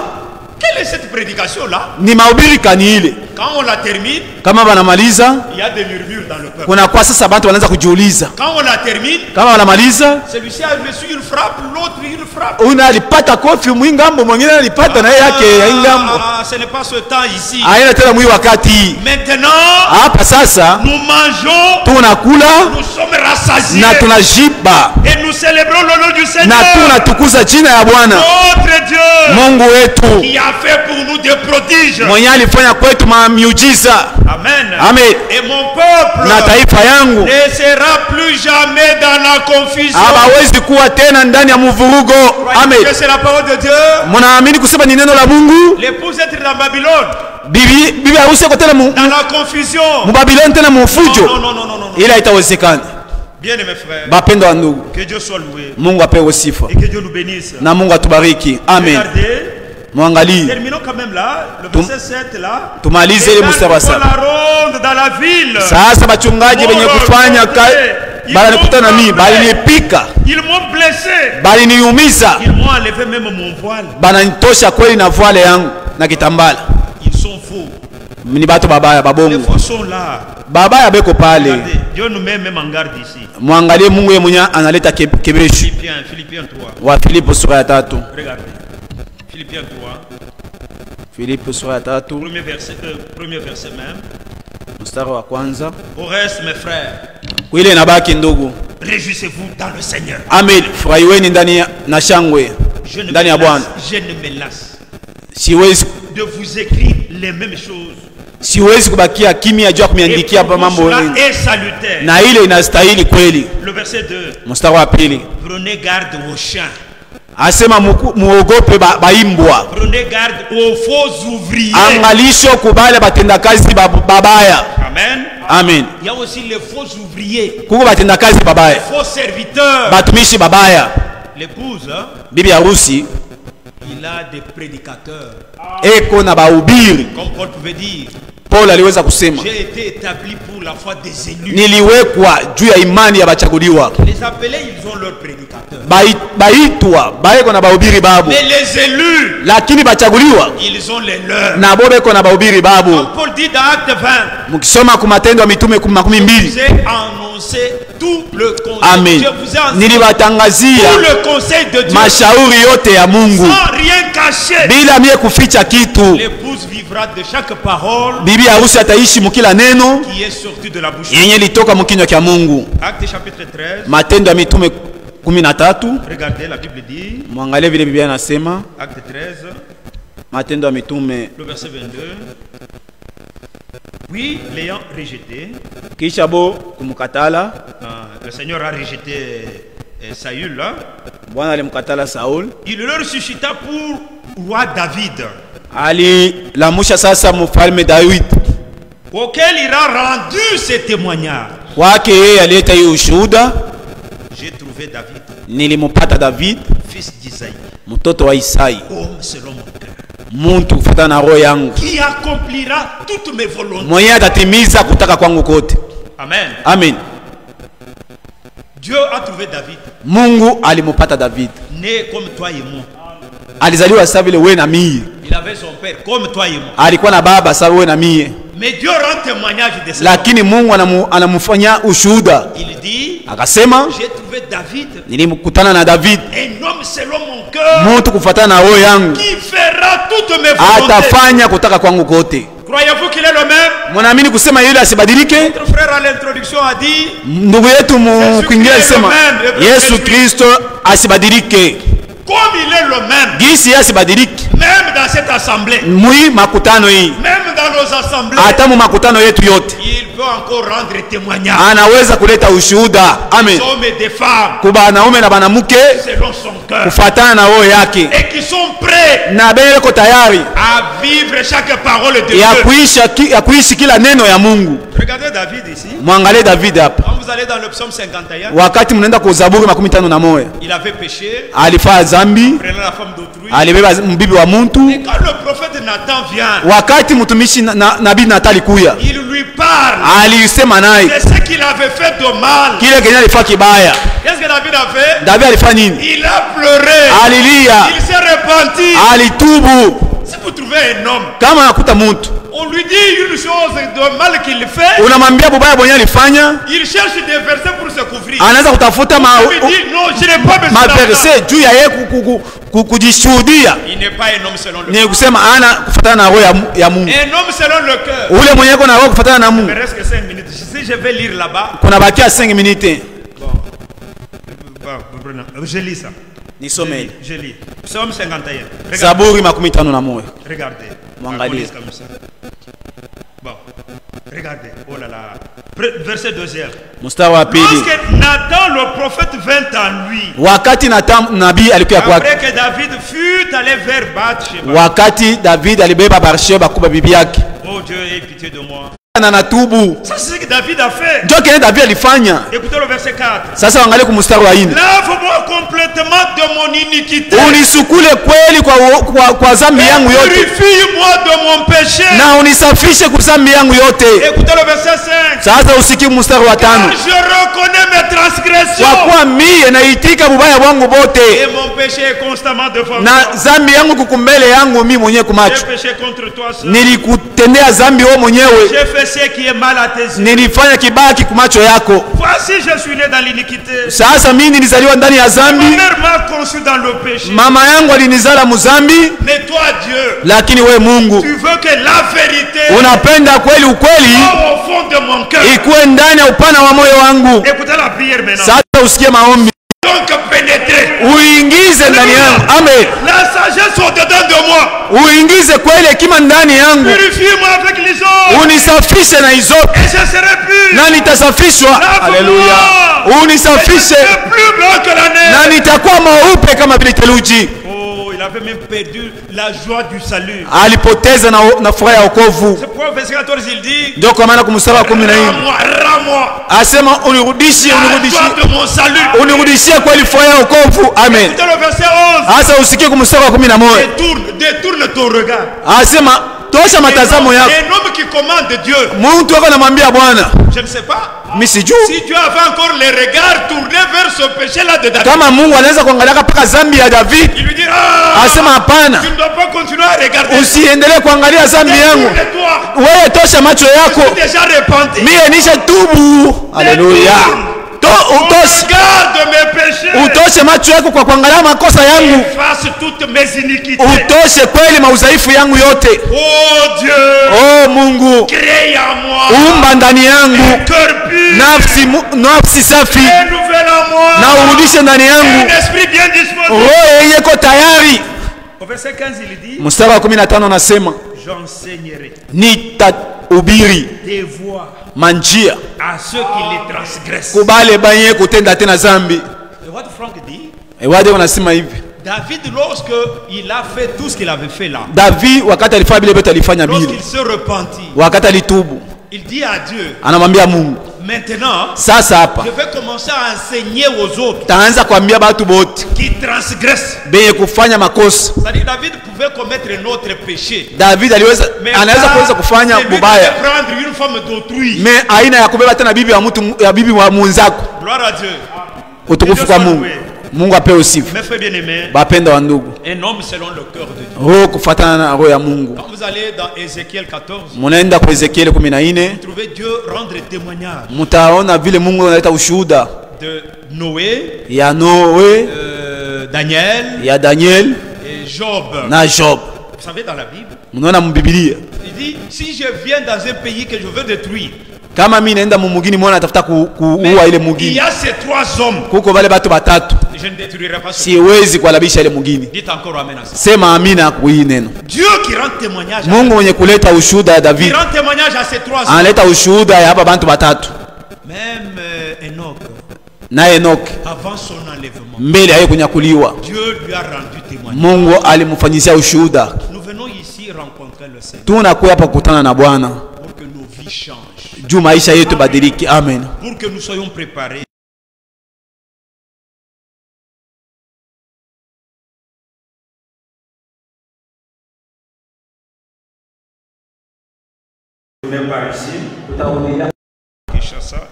Quelle est cette prédication-là? Ni mahubiri kani ile. Quand on la termine, Kama banamaliza il y a des murmures dans le peuple. kuna kwa sasa bantu wanaanza kujiuliza. Quand on la termine, Kama wanamaliza celui-ci a reçu une frappe, l'autre une frappe. una alipata kofi mwingambo, mwingine alipata na yake ya ingambo. Ce n'est pas ce temps ici. Aina tena mwi wakati. Maintenant, Hapa sasa nous mangeons, tunakula nous sommes rassasiés na tunajiba et nous célébrons le nom du na Seigneur, tunatukuza jina ya Bwana notre Dieu, Mungu wetu qui a fait pour nous des prodiges. mwenye alifanya kwetu miujiza. Amen. Amen. Et mon peuple Na taifa yangu ne sera plus jamais dans la confusion. hawawezi kuwa tena ndani ya mvurugo. Amen. Que c'est la parole de Dieu. Mnaamini kusema ni neno la Mungu? L'épouse être dans Babylone, Bibi harusi ko tena dans la confusion. mu Babylon tena mu fujo. Non, non, non, non, non. Ila itawezekana. Bien aimés frères, Bapendo wa ndugu, que Dieu soit loué Mungu apewe sifa et que Dieu nous bénisse. na Mungu atubariki. Amen. Regardez, Mwangalie, terminons quand même là, le verset 7 là. tumalize ile mstari wa Dans la 7. ronde dans la ville. Sasa bachungaji wenye kufanya bali nikutana na mimi, bali nipika, Ils m'ont blessé. bali niumiza, Ils m'ont enlevé même mon voile. bana nitosha kweli na voile yangu na kitambala. Ils sont faux. Ni bato babaya Les babongo. faux sont là. Babaya beko pale. Regardez, Dieu nous met même en garde ici. Mwangalie Mungu yeye mwenye analeta kebeshu. Philippiens 3. Wa Filipo sura ya 3. Regardez. Philippiens 3. Filipo sura ya 3 Premier verset même. mstari wa kwanza. Au reste, mes frères, Kwile inabaki ndugu. réjouissez-vous dans le Seigneur. Amen. Furahiweni ndani na shangwe. Ndani ya Bwana. Je ne me lasse Siwezi de vous écrire les mêmes choses. siwezi kubakia kimya juu ya kumiandikia hapa mambo cela mengi. est salutaire. Na ile inastahili kweli. Le verset 2. Mstari wa pili. Prenez garde aux chiens. Asema muogope baimbwa. Prenez garde aux faux ouvriers. Angalisho kubale batendakazi babaya. Amen. Amen. Il y a aussi les faux ouvriers. Kuko batendakazi Les babaya. faux serviteurs. Batumishi babaya. L'épouse, hein, Bibi harusi il a des prédicateurs. eko na bahubiri. Comme Paul pouvait dire, Paul aliweza kusema, j'ai été établi pour la foi des élus. niliwekwa juu ya imani ya bachaguliwa. Les appelés, ils ont leurs prédicateurs. Baitwa baeko na bahubiri babu, Mais les élus, lakini bachaguliwa ils ont les leurs. na bo beko na bahubiri babu. Comme Paul dit dans Acte 20, Mukisoma ku Matendo ya Mitume 12. je vous ai annoncé tout le conseil. Amen. Je vous ai annoncé Nilibatangazia tout le conseil de Dieu. mashauri yote ya Mungu Sans rien cacher. bila mie kuficha kitu. L'épouse vivra de chaque parole Bibi harusi ataishi mukila neno qui est sortie de la bouche. yenye litoka mukinywa kya Mungu. Acte chapitre 13. Matendo ya Mitume 13. Regardez, la Bible dit, Mwangalie vile Biblia inasema, Acte 13, Matendo ya Mitume. le verset 22. Puis, l'ayant rejeté, Kisha bo kumkatala, le Seigneur a rejeté Saül, hein. Bwana alimkatala Saul. Il leur suscita pour roi David, Alilamusha sasa mfalme David, auquel il a rendu ses témoignages. kwake yeye alileta hiyo ushuhuda. J'ai trouvé David, Nilimupata David, fils d'Isaïe, mtoto wa Isai, homme selon mon cœur, muntu kufuatana na roho yangu, qui accomplira toutes mes volontés. mwenye atatimiza kutaka kwangu kote. Amen. Amen. Dieu a trouvé David, Mungu alimupata David, né comme toi et moi. alizaliwa sawa vile wewe na mie, Il avait son père comme toi et moi. alikuwa na baba sawa wewe na mie, Mais Dieu rend témoignage de ça. Lakini Mungu anamfanya ushuhuda. Il dit, akasema, j'ai trouvé David, nilimkutana na David, un homme selon mon cœur, mtu kufuatana na roho yangu, qui fera toutes mes volontés. Atafanya kutaka kwangu kote. Croyez-vous qu'il est le même? Mnaamini kusema yule asibadilike? Notre frère à l'introduction a dit, ndugu yetu kuingia alisema Yesu Kristo asibadilike. Comme il est le même. Gisi asibadilike. Même dans cette assemblée. Mwi makutano hii. Même dans nos assemblées. Hata mu makutano yetu yote. Il peut encore rendre témoignage. Anaweza kuleta ushuhuda. Amen. Des hommes et des femmes. Kuba wanaume na banamuke. Selon son cœur. Kufuatana na roho yake. Et qui sont prêts. Na beko tayari. À vivre chaque parole de Dieu. Ya kuishi kila neno ya Mungu. Regardez David ici. Mwangalie David hapa. Quand vous allez dans le psaume 51. Wakati mnaenda kwa Zaburi 51. Il avait péché. Alifanya zambi. Prenant la femme d'autrui. Alibeba mbibi wa mtu. Et quand le prophète Nathan vient. Wakati mtumishi nabii Nathan alikuya. Il lui parle. Alisema naye. C'est ce qu'il avait fait de mal. Kile kenye alifanya kibaya. Qu'est-ce que David a fait? David alifanya nini? Il a pleuré. Alilia. Il s'est repenti. Alitubu. Si vous trouvez un homme, kama nakuta mtu, on lui dit une chose de mal qu'il fait, unamwambia bubaya bwenye alifanya, il cherche des versets pour se couvrir. Anaanza kutafuta non, je n'ai pas besoin de verset juu ya yeye kujishuhudia. Il n'est pas un homme selon le cœur. Ni kusema ana kufuatana na roho ya Mungu. Un homme selon le cœur. Ule mwenye yuko na roho kufuatana na Mungu. Il me reste que 5 minutes. Si je vais lire là-bas. Kuna bakia 5 minutes. Bon, je lis ça. Je lis. Psaume 51. Zaburi 51. Regardez. Mwangalie. Bon. Regardez. Oh là là. Verset 2e. Mstari wa pili. Lorsque Nathan le prophète vint à lui. Wakati Nathan nabii alikuwa kwake. Après que David fut allé vers Bathsheba. Wakati David alibeba Bathsheba kuba bibi yake. Oh Dieu, aie pitié de moi. Natubu. Ça c'est ce que David a fait. Ndio kile David alifanya. Écoutez le verset 4. Sasa angalia kwa mstari wa 4. Lave-moi complètement de mon iniquité. Unisukule kweli kwa dhambi yangu yote. Purifie-moi de mon péché. Na unisafishe kwa dhambi yangu yote. Écoutez le verset 5. Sasa usikie mstari wa 5. Je reconnais mes transgressions. Kwa kuwa mie naitika bubaya wangu bote. Et mon péché est constamment devant moi. Na dhambi yangu kukumbele yangu mimi mwenyewe kumacho. J'ai péché contre toi seul. Nilikutendea dhambi wewe mwenyewe. J'ai fait ce qui est mal à tes yeux. Nilifanya kibaki kumacho yako. Voici je suis né dans l'iniquité. Sasa mimi nilizaliwa ndani ya dhambi. Ma mère m'a conçu dans le péché. Mama yangu alinizala muzambi. Mais toi Dieu, lakini wewe Mungu, tu veux que la vérité unapenda kweli ukweli au fond de mon cœur ikuwe ndani ya upana wa moyo wangu. Écoutez la prière maintenant. Sasa usikie maombi. Donc pénétrer. Uingize ndani yangu. Amen. La sagesse au-dedans de moi. Uingize kweli hekima ndani yangu. Purifie-moi avec l'hysope. Unisafishe na hysope. Et je serai pur. Na nitasafishwa. Haleluya. Unisafishe. Plus blanc que la neige. Na nitakuwa mweupe kama vile theluji. Oh, il avait même perdu la joie du salut. Alipoteza na furaha ya wokovu. C'est pourquoi verset 14 il dit. Ndio kwa maana kumsaba 14. Rends-moi. Asema unirudishie. De mon salut. Unirudishie kweli furaha ya wokovu. Amen. Écoutez le verset 11. Asa usikie kumsaba 11. Détourne ton regard. Asema tosha matazamo yako. Un homme qui commande Dieu. Mtu wako anamwambia Bwana. Je ne sais pas. Si Dieu avait encore les regards tournés vers ce péché-là de David. Kama Mungu anaweza kuangalia mpaka dhambi ya David. Il lui dit asema hapana. Tu ne dois pas continuer à regarder. Usiendelee kuangalia dhambi yangu. Wewe tosha macho yako. Je suis déjà repenti. Mimi nisha tubu. Haleluya. Utoshe macho yako kwa kuangalia makosa yangu. Utoshe kweli maudhaifu yangu yote. Oh Dieu, oh Mungu, crée en moi umba ndani yangu nafsi safi, na urudishe ndani yangu roho yenye iko tayari. Mstari wa 15 anasema nitahubiri manjia à ceux qui les transgressent. Kubale banye kutenda tena zambi. Et what Frank dit? Wade wanasema hivi. David lorsque il a fait tout ce qu'il avait fait là. David wakati alifanya vile vitu alifanya bila. Lorsqu'il se repentit. Wakati alitubu. Il dit à Dieu. Anamwambia Mungu. Maintenant, sasa hapa je vais commencer à enseigner aux autres. Taanza kuambia watu wote qui transgressent. Benye kufanya makosa. C'est-à-dire David pouvait commettre notre péché. David anaweza kuweza kufanya mubaya. Prendre une femme d'autrui. Mais aina ya kubeba tena bibi wa mtu ya bibi wa mwenzako. Gloire à Dieu. Utukufu kwa Mungu. Mungu ape aussi. Mes frères bien-aimés, un homme selon le cœur de Dieu. Quand vous allez dans Ézéchiel 14, vous trouvez Dieu rendre témoignage de Noé, Daniel et Job. Vous savez, dans la Bible, il dit, si je viens dans un pays que je veux détruire, mais il y a ces trois hommes, je ne détruirai pas ce pays. Dites encore amen à ça. Dieu qui rend témoignage, qui rend témoignage à ces trois hommes. Même Enoch, avant son enlèvement, Dieu lui a rendu témoignage. Nous venons ici rencontrer le Seigneur pour que nos vies changent. Amen. Pour que nous soyons préparés. Par ici. Kinshasa.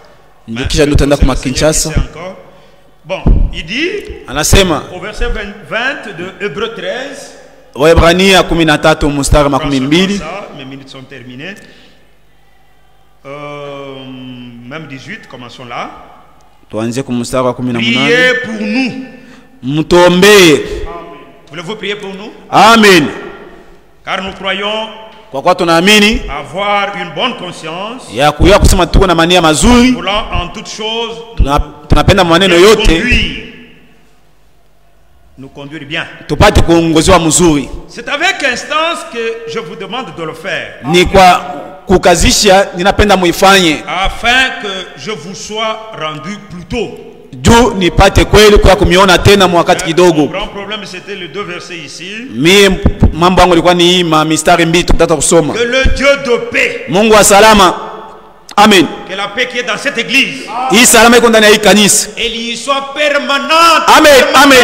Bon, il dit au verset 20 de Hébreux 13. Mes minutes sont terminées. Même 18, commençons là. Priez pour nous. Voulez-vous prier pour nous? Amen. Car nous croyons avoir une bonne conscience, voulant en toutes choses nous conduire bien. C'est avec instance que je vous demande de le faire, afin que je vous sois rendu plus tôt. Le grand problème, c'était les deux versets ici. Que le Dieu de paix, Amen, que la paix qui est dans cette église, elle y soit permanente. Amen. Amen.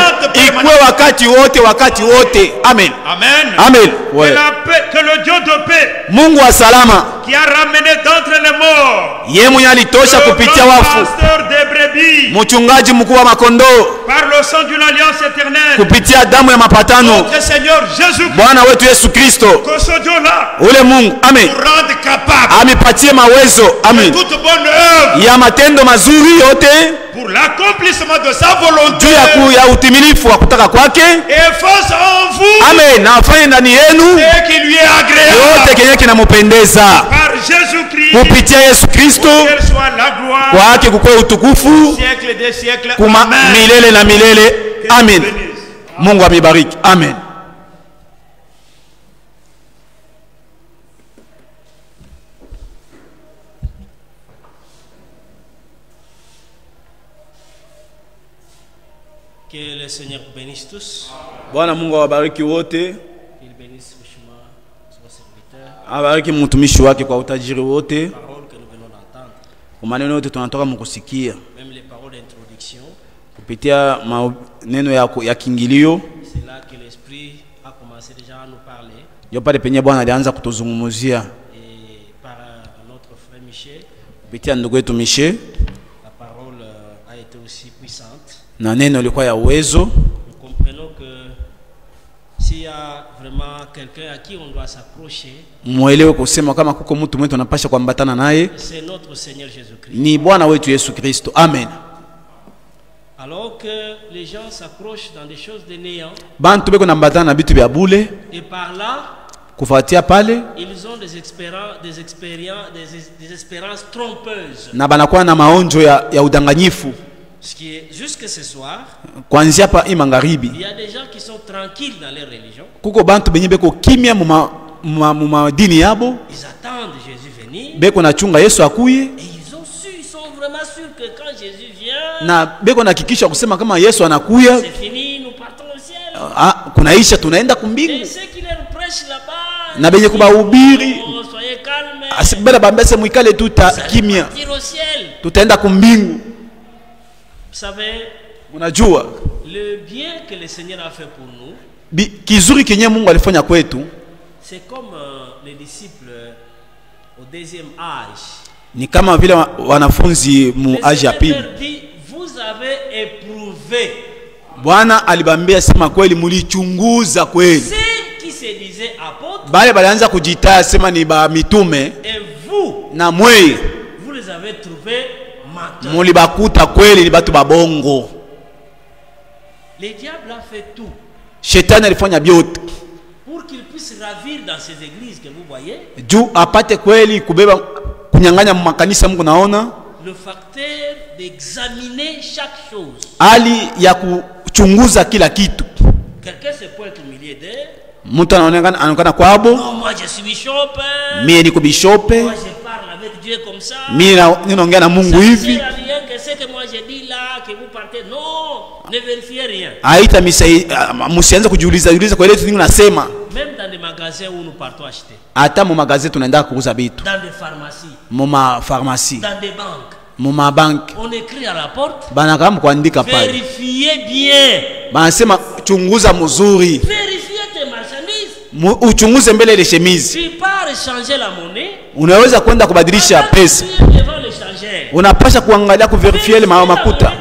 Amen. Amen. Que la paix, que le Dieu de paix, qui a ramené d'entre les morts le pasteur des brebis, par le sang d'une alliance éternelle, notre Seigneur Jésus-Christ, que ce Dieu-là nous rende capable de toute bonne œuvre pour l'accomplissement de sa volonté, et fasse en vous ce qui lui est agréable par Jésus-Christ, pour qu'elle soit la gloire au siècle des siècles. Amen. Mungu amebariki. Amen. Que le Seigneur bénisse tous. Bwana Mungu awabariki wote. Il bénisse richement son serviteur. Abariki mtumishi wake kwa utajiri wote. Parole que nous venons d'entendre. Kwa maneno yote tunatoka mkusikia. Même les paroles d'introduction. Kupitia maneno ya kiingilio. C'est là que l'esprit a commencé déjà à nous parler. Yo pale penye Bwana alianza kutuzungumzia. Et par notre frère Michel. Kupitia ndugu yetu Michel. La parole a été aussi puissante. Na neno lilikuwa ya uwezo. Nous comprenons que s'il y a vraiment quelqu'un à qui on doit s'accrocher, muelewe kusema kama kuko mtu mwetu anapasha kuambatana naye, c'est notre Seigneur Jésus-Christ. Ni Bwana wetu Yesu Kristo. Amen. Alors que les gens s'accrochent dans des choses de néant, bantu beko nambatana na bitu bya bule, et par là kufatia pale ils ont des espérances trompeuses. Na banakuwa na maonjo ya udanganyifu. Ce qui est jusque ce soir, kuanzia pa imangaribi, il y a des gens qui sont tranquilles dans leur religion. Kuko bantu benye beko kimya muma dini yabo. Ils attendent Jésus venir. Beko na chunga Yesu akuye. Et ils sont vraiment sûrs que quand Jésus vient, na beko na hakikisha kusema kama Yesu anakuya, c'est fini, nous partons au ciel. Kunaisha tunaenda kumbingu. Et ceux qui leur prêchent là-bas, na benye kubahubiri, soyez calmes. Asibela bambese mwikale tuta kimya. Tutaenda kumbingu. Vous savez, le bien que le Seigneur a fait pour nous, kizuri kenye Mungu alifanya kwetu, c'est comme les disciples au deuxième âge. Ni kama vile wanafunzi mu âge ya pili. Vous avez éprouvé Bwana alibambia sema kweli mulichunguza kweli. Ceux qui se disaient apôtres. Bale balianza kujitaya sema ni ba mitume. Et vous, na mweye vous les avez trouvés menteurs. Mulibakuta kweli ni batu babongo. Le diable a fait tout. Shetani alifanya byote pour qu'il puisse ravir dans ces églises que vous voyez. Juu apate kweli kubeba kunyang'anya makanisa Mungu naona. Le facteur d'examiner chaque chose. Ali ya kuchunguza kila kitu. Quelqu'un se pointe au milieu d'eux. Mtu anaonekana kwabo. Oh, moi je suis bishop. Mimi niko bishop. Moi je parle avec Dieu comme ça. Mimi ninaongea na Mungu hivi. Rien que ce que moi je dis là que vous partez. Non, ne vérifiez rien. Aita msianze kujiuliza kwa ile tunini nasema. Même dans des magasins où nous partons acheter. Hata mu magasin tunaenda kuuza vitu. Dans des pharmacies. Muma pharmacie. Dans des banques. Muma bank. On écrit à la porte. Bana kama kuandika pale. Vérifiez bien. Banasema chunguza mzuri. Vérifiez tes marchandises. Uchunguze mbele ile chemise. Tu pars changer la monnaie. Unaweza kwenda kubadilisha pesa. Unapasha kuangalia kuverifia ile makuta.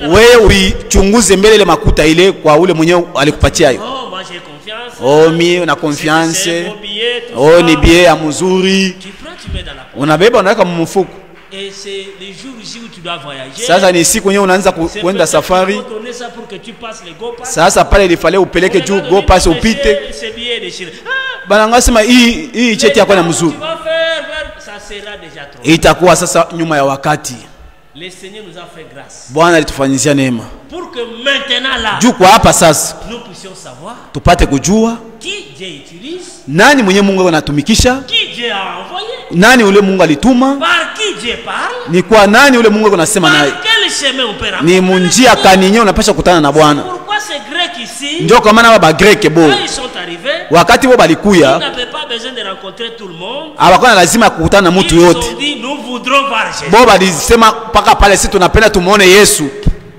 Wewe uichunguze mbele ile makuta ile kwa ule mwenyewe alikupatia hiyo. Oh, moi j'ai confiance. Oh, mimi na confiance. Oh, ni billet ya mzuri. Unabeba unaweka mfuko. Et c'est les jours où tu dois voyager. Sasa ni siku yenyewe unaanza kwenda safari. Sasa pale ilifale upeleke juu go pass upite. Bana ngasema hii cheti yako na mzuri. Itakuwa sasa nyuma ya wakati. Le Seigneur nous a fait grâce. Bwana alitufanyizia neema. Pour que maintenant là. Juu kwa hapa sasa. Nous puissions savoir. Tupate kujua. Qui Dieu utilise? Nani mwenye Mungu anatumikisha? Qui Dieu a envoyé? Nani ule Mungu alituma? Par qui Dieu parle? Ni kwa nani ule Mungu anasema naye? Par quel chemin on peut rentrer? Ni munjia kaninye unapasha kutana na Bwana. Pourquoi ces Grecs ici? Ndio kwa maana ba Grek bo. Quand ils sont arrivés, wakati bo balikuya, ils n'avaient pas besoin de rencontrer tout le monde. Abakona lazima kukutana na mtu yote. Ils ont dit nous voudrons voir Jésus. Bo balisema paka pale sisi tunapenda tumuone Yesu.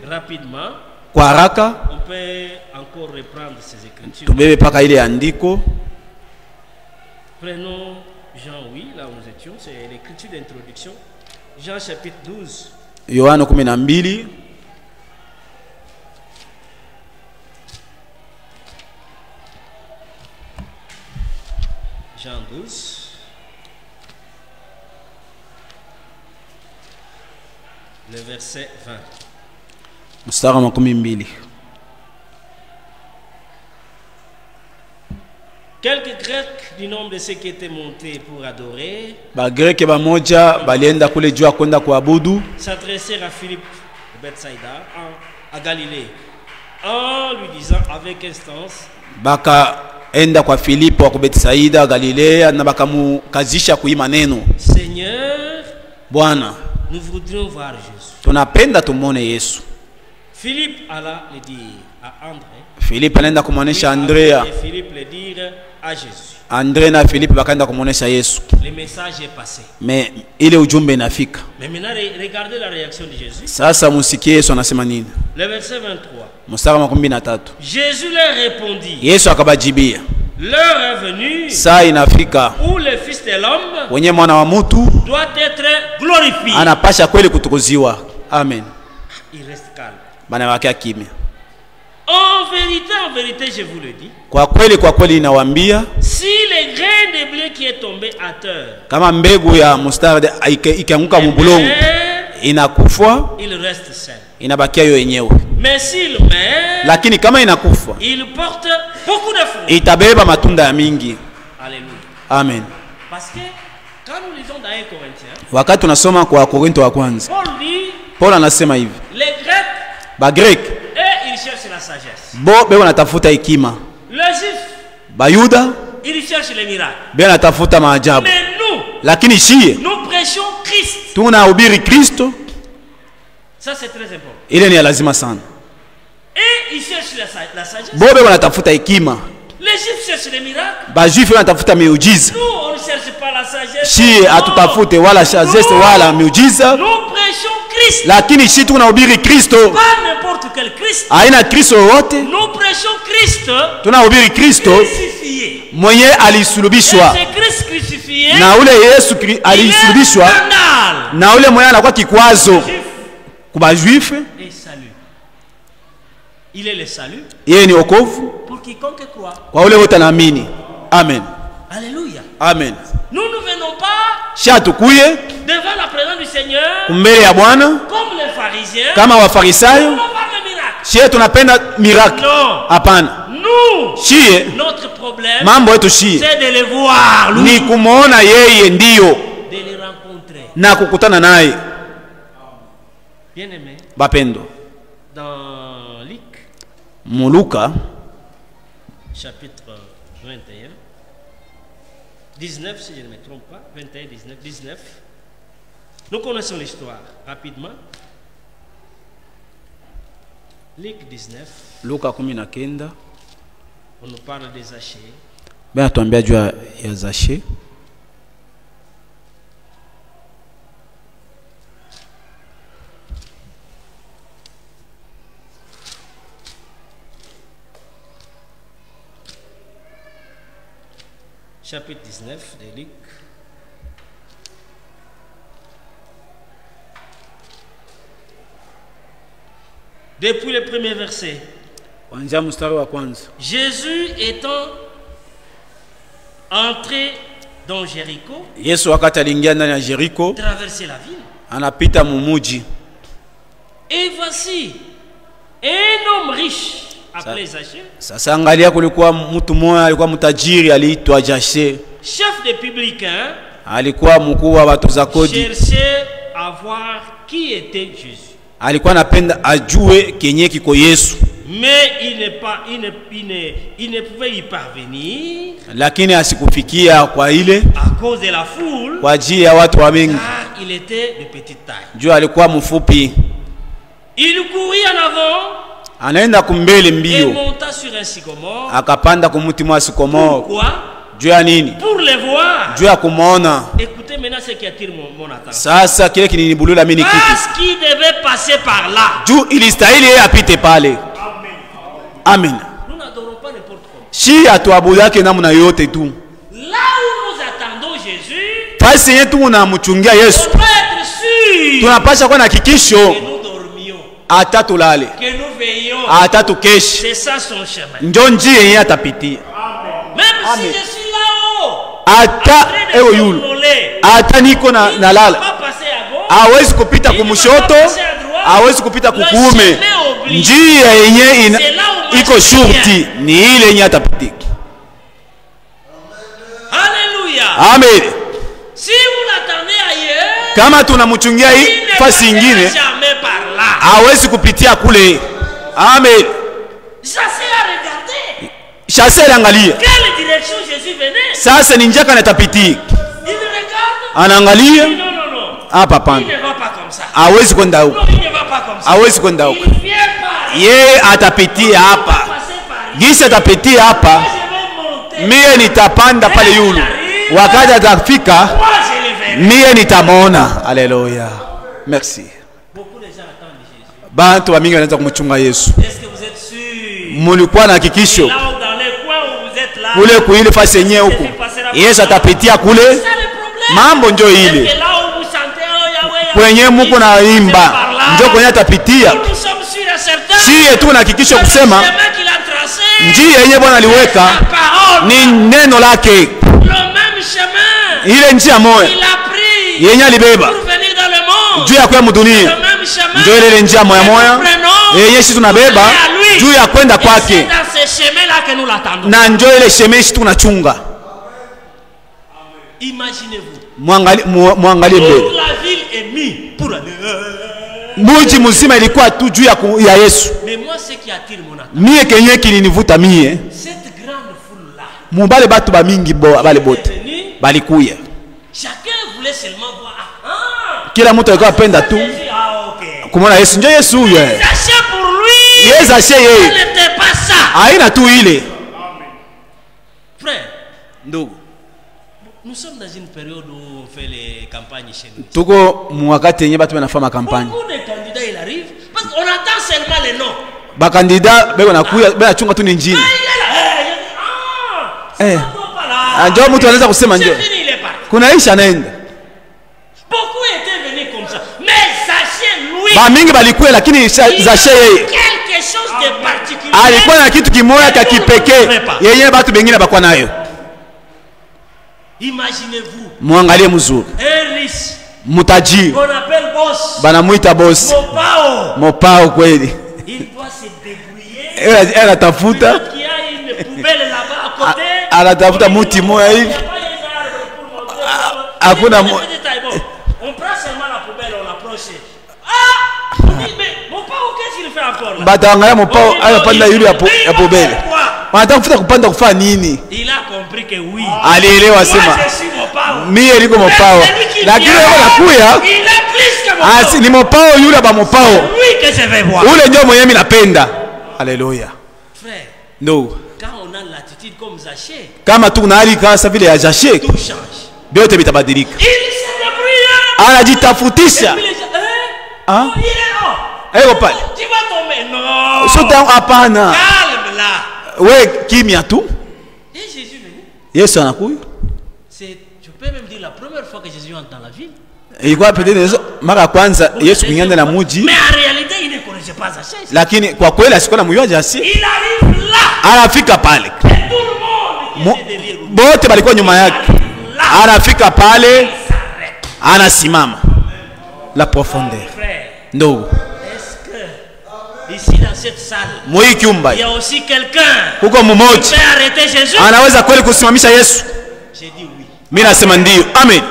Rapidement. Kwa haraka. On peut encore reprendre ces écritures. Tubebe paka ile andiko. Prenons Jean, oui, là où nous étions, c'est l'écriture d'introduction. Jean chapitre 12. Yohana 12. Jean 12. Le verset 20. Mstari wa 12. Quelques Grecs du nombre de ceux qui étaient montés pour adorer ba Grek bamoja balienda kule juu kwenda kuabudu s'adressèrent à Philippe de Bethsaïda à Galilée en lui disant avec instance baka enda kwa Filipo wa Bethsaida Galilea na bakamukazisha kuima neno. Seigneur, Bwana, nous voudrions voir Jésus. Tunapenda tumone Yesu. Philippe alla le dire à André. Philippe anaenda kumuonesha Andrea. Et Philippe le dire à Jésus. Andrea na Philippe bakaenda kumuonesha Yesu. Le message est passé. Mais ile ujumbe inafika. Mais maintenant regardez la réaction de Jésus. Sasa musikie Yesu anasema nini? Le verset 23. Mstari wa 13. Jésus leur répondit. Yesu akabajibia. L'heure est venue saa inafika où le fils de l'homme wenye mwana wa mtu doit être glorifié. Anapasha kweli kutukuziwa. Amen. Il reste calme. Bana wake kimya. En vérité, je vous le dis. Kwa kweli inawaambia, si le grain de blé qui est tombé à terre, kama mbegu ya mustard ikianguka mbulongo inakufa, il reste seul. Inabakia yo yenyewe. Mais s'il meurt, lakini kama inakufa, il porte beaucoup de fruits. Itabeba matunda ya mingi. Alléluia. Amen. Parce que quand nous lisons dans 1 Corinthiens, wakati tunasoma kwa Korinto wa kwanza, Paul anasema hivi, les Grecs, ba Grek, ils cherchent la sagesse. Bo be wanatafuta hekima. Les Juifs, Bayuda, ils cherchent les miracles. Be wanatafuta maajabu. Mais nous, lakini shie, nous prêchons Christ. Tunahubiri Kristo. Ça c'est très important. Ile ni lazima sana. Et ils cherchent la sagesse. Bo be wanatafuta hekima. Les Juifs cherchent les miracles. Ba Juif wanatafuta miujiza. Nous on ne cherche pas la sagesse. Shie hatutafute wala sagesse wala miujiza. Nous prêchons Christ. Lakini shi tunahubiri Kristo. Pas n'importe quel Christ. Aina Kristo wote. Nous prêchons Christ. Tunahubiri Kristo mwenye alisulubishwa. C'est Christ crucifié. Na ule Yesu alisulubishwa. Na ule mwenye anakuwa kikwazo kwa Juif. Et salut. Il est le salut. Yeye ni wokovu Pour quiconque croit. kwa ule wote naamini. Amen. Alléluia. Amen. Nous ne venons pas Shatukuye devant la présence du Seigneur mbele ya Bwana comme les pharisiens. kama wafarisayo. On va voir le miracle. Shie tunapenda miracle. Non. Hapana. Nous, Shie notre problème, mambo yetu shie c'est de les voir, lui, ni kumuona yeye ndio de les rencontrer. na kukutana naye. Bien aimé, Bapendo. dans Luc, Muluka chapitre 21, 19, si je ne me trompe pas, 21, 19. Nous connaissons l'histoire rapidement. Luc 19, Luka 19 on nous parle des Zachée. bana tuambia juu ya Zachée. Chapitre 19 de Luc. Depuis le premier verset. Kuanzia mstari wa kwanza. Jésus étant entré dans Jéricho, Yesu wakati aliingia ndani ya Jericho, traversait la ville. anapita mumuji. Et voici un homme riche appelé Zachée, Sasa angalia, kulikuwa mtu mmoja alikuwa mtajiri aliitwa Zachée. chef des publicains, Alikuwa mkuu wa watoza kodi. cherchait à voir qui était Jésus. Alikuwa anapenda ajue kenye kiko Yesu, Mais il ne pouvait y parvenir lakini asikufikia kwa ile à cause de la foule, kwa ajili ya watu wa mingi. car il était de petite taille. Juu alikuwa mfupi. Il courit en avant Anaenda kumbele et mbio, monta sur un sycomore. akapanda kumuti mwa sikomoro. Pourquoi? Juu ya nini? Pour les voir. Juu ya kumwona. Écoutez maintenant ce qui attire mon attention. Sasa kile kininibulula mimi kitu. Parce qu'il devait passer par là. Juu ilistahili yeye apite pale. Amen. Nous n'adorons pas n'importe comment. Shi atuabudu yake namna yote tu. Là où nous attendons Jésus, Fasi yetu tunamchungia Yesu. on doit être sûr Tunapasha kuwa na hakikisho que nous dormions, hata tulale, que nous veillions. hata tukeshe. C'est ça son chemin. Ndio njia yenye atapitia. Même Amen. si je suis là-haut, Hata ewe de yulu. s'envoler, Hata niko il na ne nalala. va pas passer à gauche. Hawezi kupita kumushoto, hawezi kupita kukuume. Njia yenye iko shurti ni ile yenye atapitika. Alléluia. Amen. Si vous l'attendez ailleurs, Kama tunamchungia hii il ne fasi passera nyingine, jamais par là. hawezi kupitia kule. Amen. Ça c'est à regarder. Shase angalia. Quelle direction Jésus venait? Sasa ni njia kana tapitia. Il regarde. Anaangalia. Il dit non, non, non. Hapa Il pana. ne va pas comme ça. Hawezi kwenda huko. Non, il ne va pas comme ça. Hawezi kwenda huko. Il vient par là. Yeye atapitia hapa. Passer par là. Gisa atapitia hapa. Moi, je vais monter. Mie nitapanda pale yulu. Wakati atafika, Moi, je le verrai. mie nitamwona. Haleluya. Merci. Beaucoup de gens attendent Jésus. Bantu wa mingi wanaanza kumchunga Yesu. Est-ce que vous êtes sûrs? Mulikuwa na hakikisho Là où dans les coins où vous êtes là, kule kuile fasi yenyewe huko. Yesu atapitia kule. c'est le problème. Mambo njo ile. Et là où vous sentez, oh Yahweh, Kwenye muko na imba. Njo kwenye atapitia. nous sommes sûrs et certains. Siye tu na hakikisho kusema Le chemin qu'il a tracé, njia yenyewe Bwana aliweka la parole, ni neno lake. le même chemin Ile njia moja qu'il a pris yenye alibeba pour venir dans le monde. juu ya kuya Le mudunia, même chemin njo ile njia moya que nous moya prenons yenye sisi tunabeba pour aller à lui. juu ya kwenda Et c'est kwake, dans ce chemin-là que nous l'attendons. na njo ile shemeshi tunachunga. Imaginez-vous, Muangalie mbele, toute la ville est mise pour aller. muji mzima ilikuwa tu juu ya Yesu. Mais moi, ce qui attire mon attention, Mie kenye kilinivuta mie cette grande foule-là, mubale batu ba mingi bale bote venue, balikuya, chacun voulait seulement voir. Ah, kila mtu alikuwa apenda tu Jésus, ah, ok. kumwona Yesu. Njo Yesu huyo, Sachez pour lui, Yesu ashe ce yeye, n'était pas ça. haina tu ile. Frère, Ndugu, nous sommes dans une période où on fait les campagnes chez nous. tuko mwakati yenye batu banafanya kampani, Beaucoup de candidats, ils arrivent, parce qu'on attend seulement les noms. bakandida beko nakuya benachunga tu ni njini. Ah, il est là. Eh. Pas là. Njo mtu anaweza kusema C'est njo fini, il est parti. kunaisha naenda Beaucoup étaient venus comme ça. Mais sachez, lui, ba mingi balikuya, lakini Zachée yeye quelque chose de particulier. Alikuwa na kitu kimoja cha kipekee yenye watu wengine bakwa nayo. Imaginez-vous. Muangalie mzuri. Un riche. Mutaji. On appelle boss. Banamuita boss. Mopao. Mopao kweli. Il doit se débrouiller. Elle atafuta. Il y a une poubelle là-bas à côté. Anatafuta muti moja hivi. Hakuna on prend seulement la poubelle, on l'approche. Ah, on dit mais Mopao, qu'est-ce qu'il fait encore là? Bataangalia Mopao anapanda yule ya poubelle. Wanatafuta kupanda kufanya nini? Il a compris que oui. Alielewa sema. Mie niko Mopao. Lakini wewe unakuya. Il est plus que Mopao. Asi ni Mopao yule ba Mopao. Oui que je vais voir. Ule ndio mwenye mimi napenda. Alléluia. Frère. No. Quand on a l'attitude comme Zaché. Kama tu unali kasa vile ya Zaché. Tout change. Vyote vitabadilika. Il se débrouille. Anajitafutisha. Ah? Il est Ego pale. Tu vas tomber. Non. Sote hapana. Calme là. We kimya tu. Et Jésus venu. Yesu anakuja. C'est, je peux même dire, la première fois que Jésus entre dans la ville. Ilikuwa peut-être mara kwanza Yesu kuingia na muji. Mais en réalité, il ne connaissait pas Zaché. Lakini kwa kweli asikuwa na mjua Zaché. Il arrive là. Anafika pale. Et tout le monde qui était derrière lui. Bote balikuwa nyuma yake. Anafika pale. Anasimama. La profondeur. Ndogo. Est-ce que ici dans cette salle, Moi kiumba. il y a aussi quelqu'un Huko qui mmoja peut arrêter Jésus? anaweza kweli kusimamisha Yesu? J'ai dit oui. Mimi nasema ndio. Amen.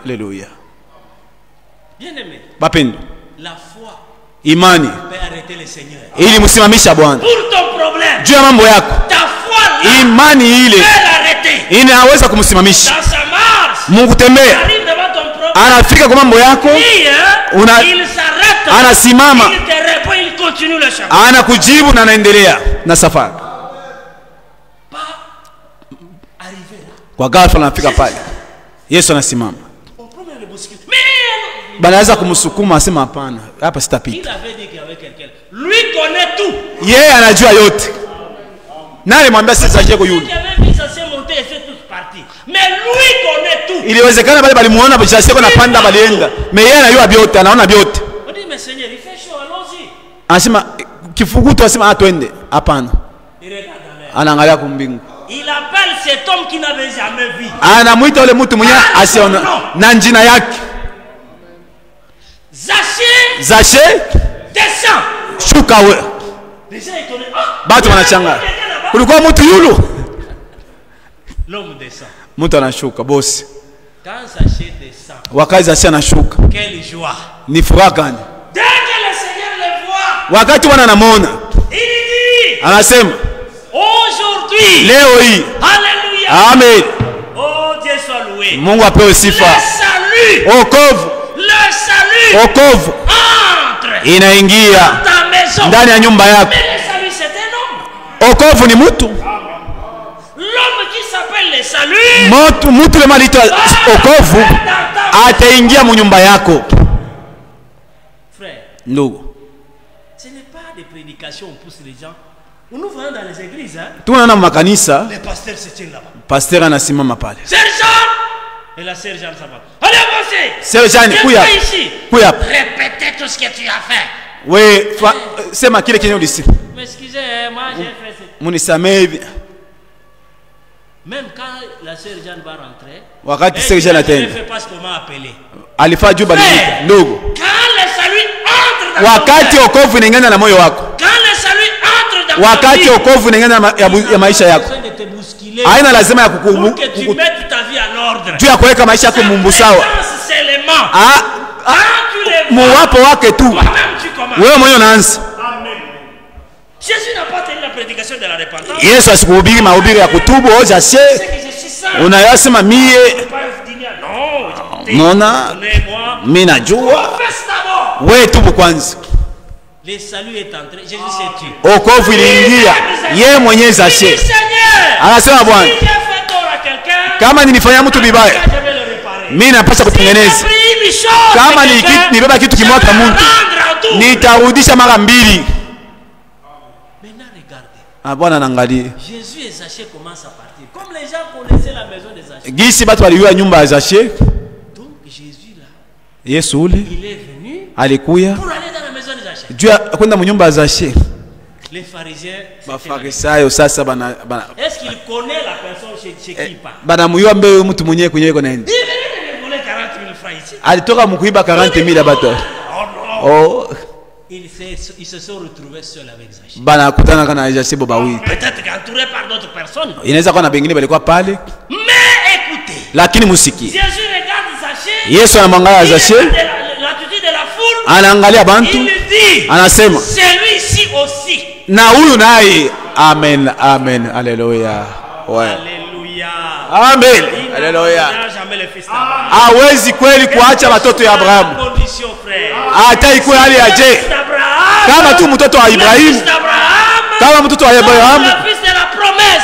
Alléluia. Bien-aimé, Bapendo. la foi Imani peut arrêter le Seigneur. ili msimamisha Bwana. Pour ton problème, Juu ya mambo yako. ta foi là Imani ile peut l'arrêter. inaweza kumsimamisha. Dans sa marche, Mungu tembea. arrive devant ton problème. Anafika kwa mambo yako. Il s'arrête. Anasimama. Il te répond, il continue le chemin. Anakujibu na anaendelea na safari. Pas arriver là. Kwa ghafla anafika pale. Yesu anasimama. On promet le bouscule. Mais Banaweza kumsukuma asema hapana. Hapa sitapita. il avait dit qu'il y avait quelqu'un. Lui connaît tout. Yeye anajua yote. Nani mwambia sisi aje kwa yule? Il avait vu ça s'est monté et c'est tous partis. Mais lui connaît tout. Iliwezekana bali balimuona bashashe kwa napanda balienda. Mais yeye anajua vyote, anaona vyote. On dit mais Seigneur, il fait chaud, allons-y. Anasema kifugutu asema twende. Hapana. Il regarde dans l'air. Anaangalia kumbingu. Il appelle cet homme qui n'avait jamais vu. Anamuita yule mtu mwenye asiona na njina yake. Zaché, Zaché, descends. shuka wewe. Les gens étonnés. Ah, Batu wanachanga. Kulikuwa mtu yulu. l'homme descend. Mtu anashuka bosi. Quand Zaché descend, Wakati Zaché anashuka. quelle joie. Ni furaha gani? Dès que le Seigneur le voit, Wakati Bwana anamuona, il dit, anasema aujourd'hui, leo hii. alléluia. Amen. Oh Dieu soit loué. Mungu apewe sifa. Le salut, Okovu, le salut okovu entre inaingia dans ta maison. ndani ya nyumba yako. Mais le salut c'est un homme. Okovu ni mtu. L'homme qui s'appelle le salut. Mtu lema lito okovu ataingia mu nyumba yako. Frère, Ndugu, ce n'est pas des prédications on pousse les gens. Nous voyons dans les églises, hein, tunaona makanisa les pasteurs se tiennent là-bas. pasteur anasimama pale. Sergent! Et la sergente ça va. Allez avancez! Sergent, kuya. Ici. Kuya. Répétez tout ce que tu as fait. We sema kile kenye ulisi. M'excusez, moi j'ai fait ça. Munisamee hivi. Même quand la sergente va rentrer, Wakati sergent ne atenda. fait pas ce qu'on m'a appelé. Alifaa juu bali ndugu. Quand le salut entre dans Wakati ton cœur, okovu inaingana na moyo wako. quand le salut entre dans ta Wakati vie, okovu inaingana ya maisha yako. besoin de te bousculer Haina lazima ya pour que tu mettes ta vie en ordre. juu ya kuweka maisha yako mumbu sawa. Présence seulement. Ah, Quand tu les vois, muwapo wake tu. toi-même tu commences. Wewe mwenyewe unaanza. Jésus n'a pas tenu la prédication de la repentance. Yesu asikuhubiri mahubiri ya kutubu au Zaché. C'est que je suis saint. Unayasema mie Pas dîner. Non. Mona Donnez-moi. mimi najua. Confesse d'abord. Wewe tubu kwanza. Le salut est entré. Jésus s'est tué. Okovu iliingia. Yeye mwenyewe Zaché. Seigneur. Anasema Bwana, Si j'ai fait tort à quelqu'un, kama nilifanya mtu vibaya, je vais le réparer. mimi napaswa kutengeneza. Si j'ai pris une chose, Kama quelqu'un, nibeba kitu kimoja kwa je vais mtu, rendre en tout. nitarudisha mara mbili. Maintenant regardez. Ah, Bwana anaangalia. Jésus et Zaché commencent à partir. Comme les gens connaissaient la maison de Zaché. Gisi batu waliua nyumba ya Zaché. Donc Jésus là, Yesu ule il est venu alikuya pour aller dans la maison de Zaché. juu ya kwenda mu nyumba ya Zaché. Les pharisiens. Est-ce qu'il connaît la personne chez qui il part? Il venait de voler 40 000 francs ici. Oh. Ils se sont retrouvés seuls avec Zachée. Peut-être qu'entourés par d'autres personnes. Mais écoutez. Jésus regarde Zachée. L'attitude de la foule. Il dit. Celui-ci aussi. Amen. Amen. Alléluia. Ouais. Alléluia. Amen. Alléluia. Hawezi kweli kuacha watoto ya Abrahamu. Hata ikuwe hali ya je. Kama tu mtoto wa Ibrahimu. Kama mtoto wa Abrahamu.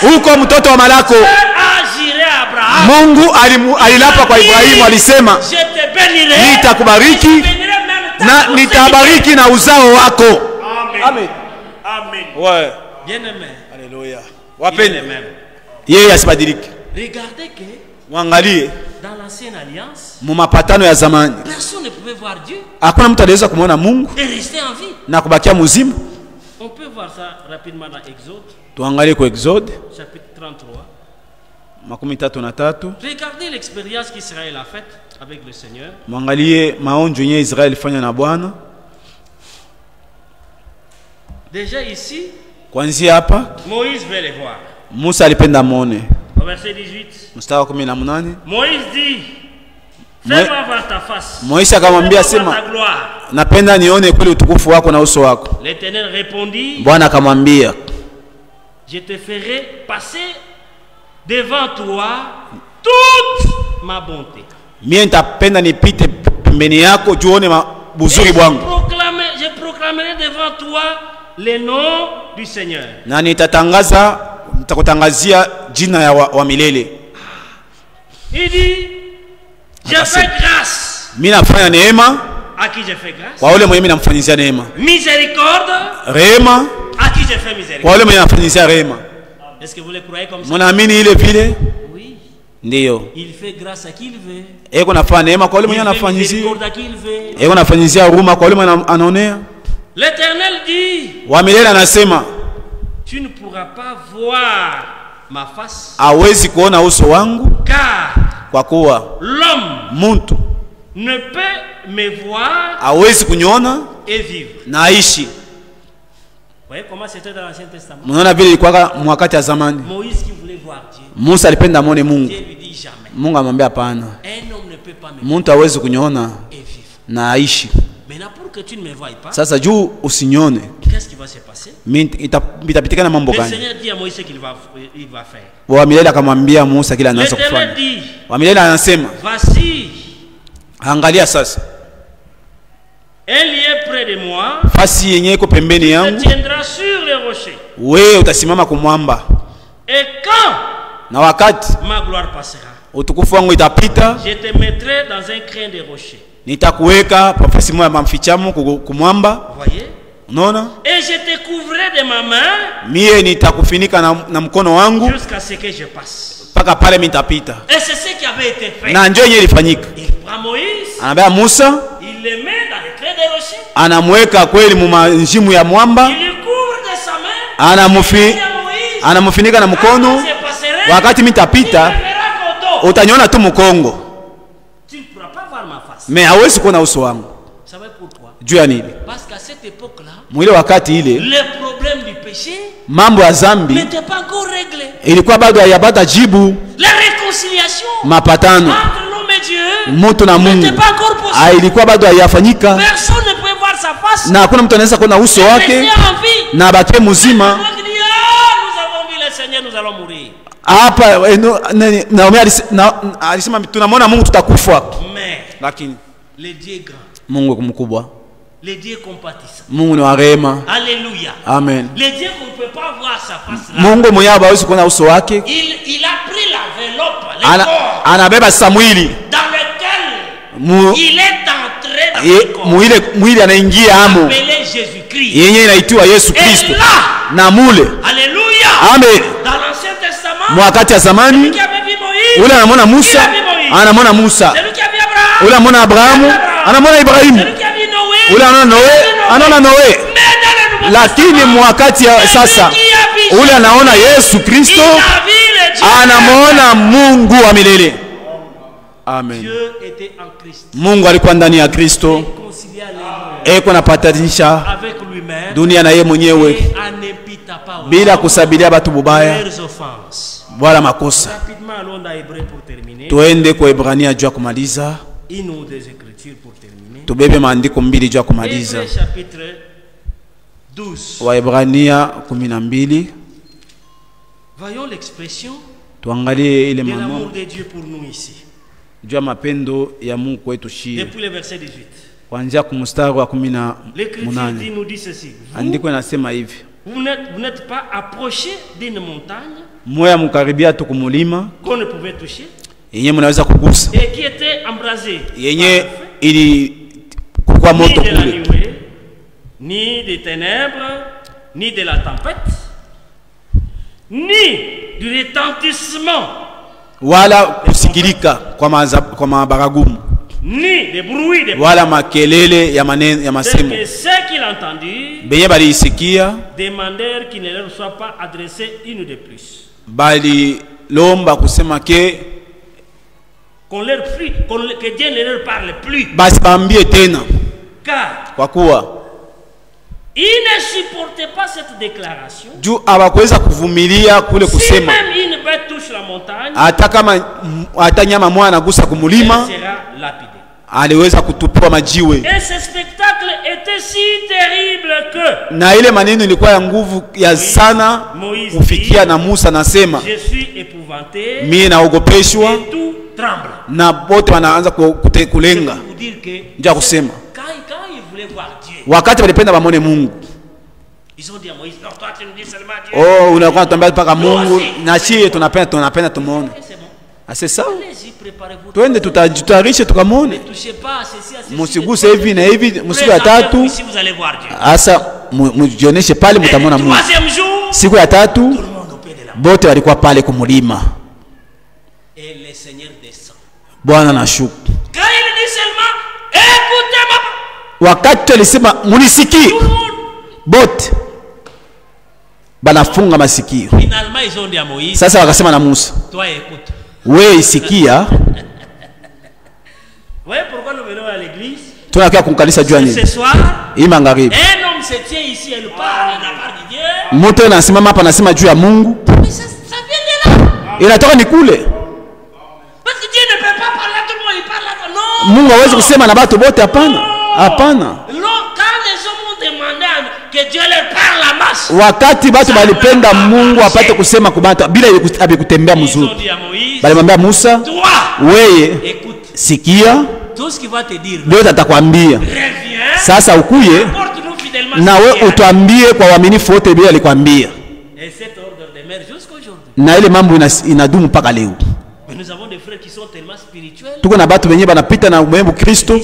Huko mtoto wa Malako. Mungu alilapa kwa Ibrahimu, alisema nitakubariki na nitabariki na uzao wako. Amen. Amen. Ouais. Bien-aimé. Alléluia. Wapende. Yeye asibadilike. Regardez que mwangalie dans l'ancienne alliance, mumapatano ya zamani personne ne pouvait voir Dieu. Hakuna mtu aliweza kumuona Mungu et rester en vie. Na kubakia mzima. On peut voir ça rapidement dans Exode. Tuangalie kwa Exode chapitre 33. Makumi tatu na tatu. Regardez l'expérience qu'Israël a faite avec le Seigneur. Mwangalie maonjo yenye Israeli ilifanya na Bwana. Déjà ici, kwanzia hapa Moïse veut les voir. Musa alipenda muone. Au verset 18. Mstari wa 18. Moïse dit, fais-moi voir ta face. Moïse akamwambia sema, napenda nione kweli utukufu wako na uso wako. L'Éternel répondit, Bwana akamwambia, je te ferai passer devant toi toute ma bonté. Mie nitapenda nipite pembeni yako juone buzuri bwangu. Je proclamerai devant toi le nom du Seigneur. Na nitakutangazia jina ya wa milele. Il dit, je fais grâce. Mimi nafanya neema. À qui je fais grâce? Kwa yule mwenye mimi namfanyizia neema. Miséricorde. Rehema. À qui je fais miséricorde? Kwa yule mwenye namfanyizia rehema. Est-ce que vous le croyez comme ça? Mnaamini ile vile? Oui. Ndiyo. Il fait grâce à qui il veut. Eko nafanya neema kwa yule mwenye anafanyizia. Eko nafanyizia huruma kwa yule mwenye anaonea. L'Éternel dit, wa milele anasema, tu ne pourras pas voir ma face. Hawezi kuona uso wangu. Car kwa kuwa l'homme muntu ne peut me voir hawezi kuniona et vivre. Na aishi. Vous voyez comment c'était dans l'Ancien Testament? Mnaona vile ilikuwa mwakati ya zamani. Moïse qui voulait voir Dieu. Musa alipenda muone Mungu. Dieu lui dit jamais. Mungu amwambia hapana. Un homme ne peut pas me Muntu hawezi kuniona et vivre. Na aishi. Maintenant pour que tu ne me voies pas. Sasa juu usinione. Qu'est-ce qui va se passer? Itapitikana mambo gani? Le Seigneur dit à Moïse ce qu'il va faire. Wa milele akamwambia Musa kila anaweza kufanya. Wa milele anasema, voici, angalia sasa, un lieu près de moi, fasi yenye iko pembeni yangu, tu tiendras sur le rocher. Wewe utasimama kumwamba. Et quand na wakati ma gloire passera, utukufu wangu itapita, je te mettrai dans un crâne de rocher. Nitakuweka pafasi moja mamfichamo kumwamba. Voyez? Unaona? Et je te couvrirai de ma main. Mie nitakufunika na mkono wangu jusqu'à ce que je passe. Paka pale mitapita. Et c'est ce qui avait été fait. Na ndio yenyewe ilifanyika. Il prend Moïse. Anabeba Musa. Il le met dans le crâne de rocher. Anamweka kweli mumanjimu ya mwamba. Il lui couvre de sa main. Anamufinika na mkono. Wakati mitapita utanyona tu mkongo. Tu ne pourras pas voir ma face. Mais hawezi kuona uso wangu. Savez pourquoi? Juu ya nini? Parce qu'à cette époque-là, mwile wakati ile, le problème du péché mambo ya zambi n'était pas encore réglé. Ilikuwa bado hayapata jibu. La réconciliation mapatano entre l'homme et Dieu mtu na Mungu n'était pas encore possible. Ilikuwa bado hayafanyika. Personne ne pouvait voir sa face. Na hakuna mtu anaweza kuona uso wake na abakie mzima. Nous avons vu le Seigneur, nous allons mourir. Hapa Naomi alisema tunamwona Mungu tutakufa. Mais lakini le Dieu est grand. Mungu mkubwa. Le Dieu compatissant. Mungu ni wa rehema. Alléluia. Amen. Le Dieu qu'on ne peut pas voir sa face là. Mungu mwenyewe hawezi kuona uso wake. Il a pris l'enveloppe, le corps. Anabeba Samueli. Dans lequel il est entré dans le corps. Mwili anaingia amo. Appelé Jésus-Christ. Yenye inaitwa Yesu Kristo. Na mule. Alléluia. Amen. Dans l'Ancien Testament. Mwakati ya zamani. Ule anamwona Musa, anamwona Musa. Ule anamwona Abrahamu, anamwona Ibrahimu. Ule anaona Noe, anaona Noe. lakini mwakati sasa ule anaona Yesu Kristo, anamuona Mungu wa milele. Amen. Mungu alikuwa ndani ya Kristo, eko napatanisha dunia na yeye mwenyewe bila kusabilia watu bubaya wala makosa. Tuende kwa Ibrania juu ya kumaliza. Tubebe maandiko mbili juu ya kumaliza. Waebrania 12. Voyons l'expression tuangalie ile de maneno l'amour de Dieu pour nous ici. Juu ya mapendo ya Mungu kwetu shie. Depuis le verset 18. Kuanzia kumstari wa 18. L'Écriture nous dit ceci. Andiko inasema hivi. Vous n'êtes pas approché d'une montagne moya mkaribia tu kumulima qu'on ne pouvait toucher yenye mnaweza kugusa, et qui était embrasée yenye ili kukua moto kule, ni des ténèbres, ni de la tempête, ni du retentissement, wala kusikilika kwa mabaragumu, ni des bruits de wala makelele ya maneno ya masemo. Ceux qui l'entendu benye balisikia demandèrent qu'il ne leur soit pas adressé une de plus. Bali lomba kusema qu'on leur prie, que Dieu ne leur parle plus. Basi bambie tena. Car kwa kuwa ils ne supportaient pas cette déclaration. Juu hawakuweza kuvumilia kule kusema. Si même une bête touche la montagne, hata kama hata nyama mwana anagusa kumulima, elle sera lapidée. Aliweza kutupiwa majiwe. Et ce spectacle était si terrible que na ile maneno ilikuwa ya nguvu ya sana kufikia na Musa nasema, je suis épouvanté, mimi naogopeshwa, et tout tremble. Na bote wanaanza kulenga. Ndio kusema quand ils voulaient voir Dieu, wakati walipenda bamone Mungu, ils ont dit à Moïse, non, toi tu nous dis seulement Dieu. Oh, unakuwa unatambia paka Mungu na sisi tunapenda tumuone. C'est ça. Twende tutajitayarishe tukamone. Musiguse hivi na hivi, msiku ya tatu. Asa mujioneshe pale mtamona Mungu. Siku ya tatu bote walikuwa pale kumulima. Bwana anashuka. Wakati alisema munisikie, bote banafunga masikio. Sasa wakasema na Musa, wewe isikia. Voyez pourquoi nous venons à l'église? Tunakaa kumkanisa jua nini? Ce soir, hii magharibi. Un homme se tient ici et il parle de la part de Dieu. Mtu anasimama hapa anasema juu ya Mungu. Mais ça vient de là. Inatoka ni kule. Parce que Dieu ne peut pas parler à tout le monde, il parle à non. Mungu hawezi kusema na watu wote, hapana. Hapana. Non, quand les hommes ont demandé que Dieu leur parle à masse. Wakati watu walipenda Mungu apate kusema kwa watu bila abikutembea mzuri. Balimwambia Musa, wewe sikia, tout ce qui va te dire. Ndio atakwambia. Sasa ukuye na wewe utuambie kwa uaminifu wote bila alikwambia. Et cet ordre demeure jusqu'aujourd'hui. Na ile mambo inadumu mpaka leo. Mais nous avons des frères qui sont tellement spirituels. Tuko na watu wenyewe banapita na umembo Kristo.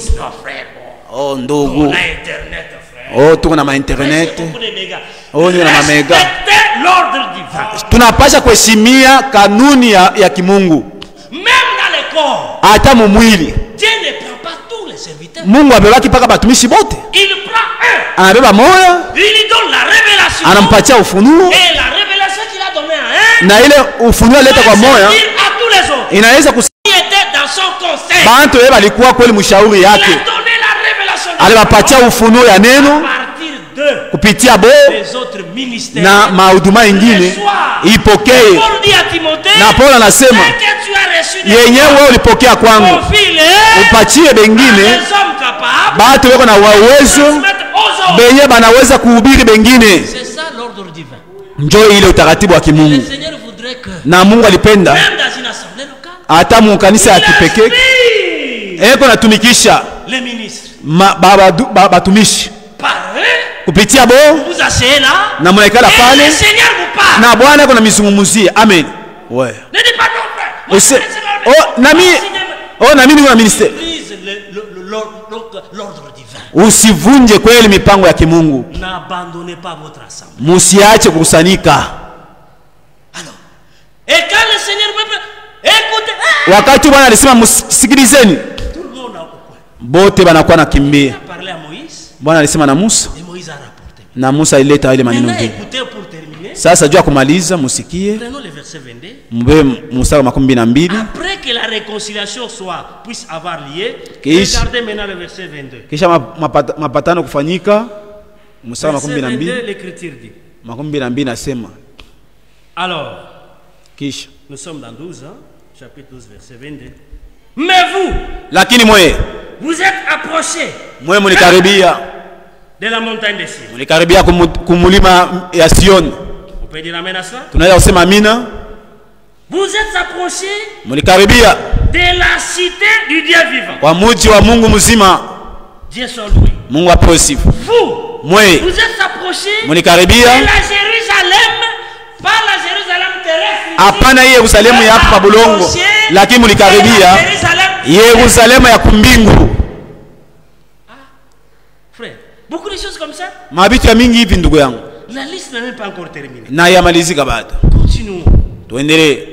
Oh ndugu. On a internet frère. Oh tuko na ma internet. Oh ni na mamega. L'ordre divin. Tunapasha kuheshimia kanuni ya kimungu. Même dans les corps. Hata mwili. Dieu ne prend pas tous les serviteurs. Mungu abebaki paka batumishi bote. Il prend un. Anabeba moya. Il lui donne la révélation. Anampatia ufunuo. Et la révélation qu'il a donnée à un. Na ile ufunuo aleta kwa moya. À tous les autres. Inaweza Il était dans son conseil. Bantu yeye alikuwa kweli mshauri yake. Il a donné la révélation. Aliwapatia ufunuo ya neno. Kupitia bo na mahuduma ingine ipokee. Na Paulo anasema yenyewe ulipokea kwangu upachie bengine, batu wako na uwezo benye banaweza kuhubiri bengine. Njoo ile utaratibu wa kimungu. Na Mungu alipenda hata mu kanisa ya kipekee eko natumikisha batumishi kupitia bo na mnaikala pale na Bwana kuna mizungumzia. Amen. Ouais. Na mimi kuna ministère. Usivunje kweli mipango ya kimungu. N'abandonnez pas votre assemblée. Musiache kukusanyika. Alors, et quand le Seigneur me écoutez, wakati Bwana alisema msikilizeni, tout le monde a bote banakuwa nakimbia. parlé à Moïse. Bwana alisema na Musa. Et Moïse a rapporté. Na Musa ileta ile maneno mbili. Sasa jua kumaliza musikie. Prenons le verset 22. Mbe mstari wa 12. Après que la réconciliation puisse avoir lieu, regardez maintenant le verset 22. Kisha mapatano kufanyika mstari wa 12. L'écriture dit. 12 nasema. Alors, kisha nous sommes dans 12 chapitre 12 verset 22. Mais vous, lakini mwe, vous êtes approchés. Mwe mulikaribia de la montagne de Sion. Mulikaribia kumulima ya Sion. On peut dire amen à cela? Tunaweza kusema amina. Vous êtes approchés mulikaribia de la cité du Dieu vivant. Kwa muji wa Mungu mzima. Dieu soit loué. Mungu apewe sifa. Vous êtes approchés mulikaribia de la Jérusalem, pas la Jérusalem terrestre. Hapana Yerusalemu ya hapa bulongo, lakini mulikaribia Yerusalemu ya kumbingu. Frère, beaucoup de choses comme ça. Mabitu ya mingi hivi ndugu yangu. La liste n'est même pas encore terminée. Na yamalizika bado. Continuons. Tuendelee.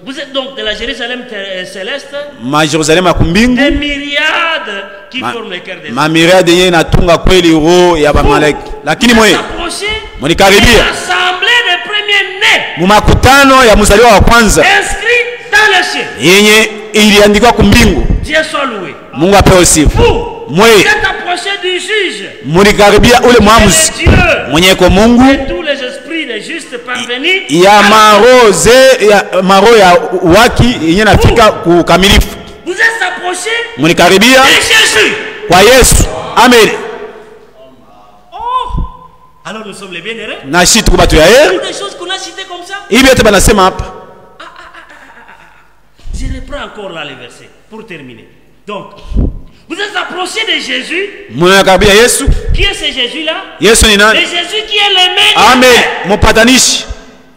Vous êtes donc de la Jérusalem céleste. Ma Jérusalem ya kumbingu. Des myriades qui forment le cœur des hommes. Ma myriade yenye inatunga kweli roho ya bamalaki. Lakini mulikaribia assemblée des premiers-nés. Mumakutano ya mzaliwa wa kwanza. Inscrit dans le ciel. Yenye iliandikwa kumbingu. Dieu soit loué. Mungu apewe sifa. Vous êtes approchés du juge. Mulikaribia ule mwamuzi mwenye kwa Mungu. Et tous les esprits des justes parvenus. Ya maro ya waki yenye nafika kukamilifu. Vous êtes approchés. Mulikaribia de Jésus. Kwa Yesu. Amen. Oh. Alors nous sommes les bienheureux. Na shit kwa batu ya heri. Des choses qu'on a citées comme ça. Hivi yote banasema hapa. Je reprends encore là les versets pour terminer. Donc, vous êtes approchés de Jésus. Munakaribia Yesu. Qui est ce Jésus-là? Yesu ni nani? De Jésus qui est le médiateur. Amen. Mpatanishi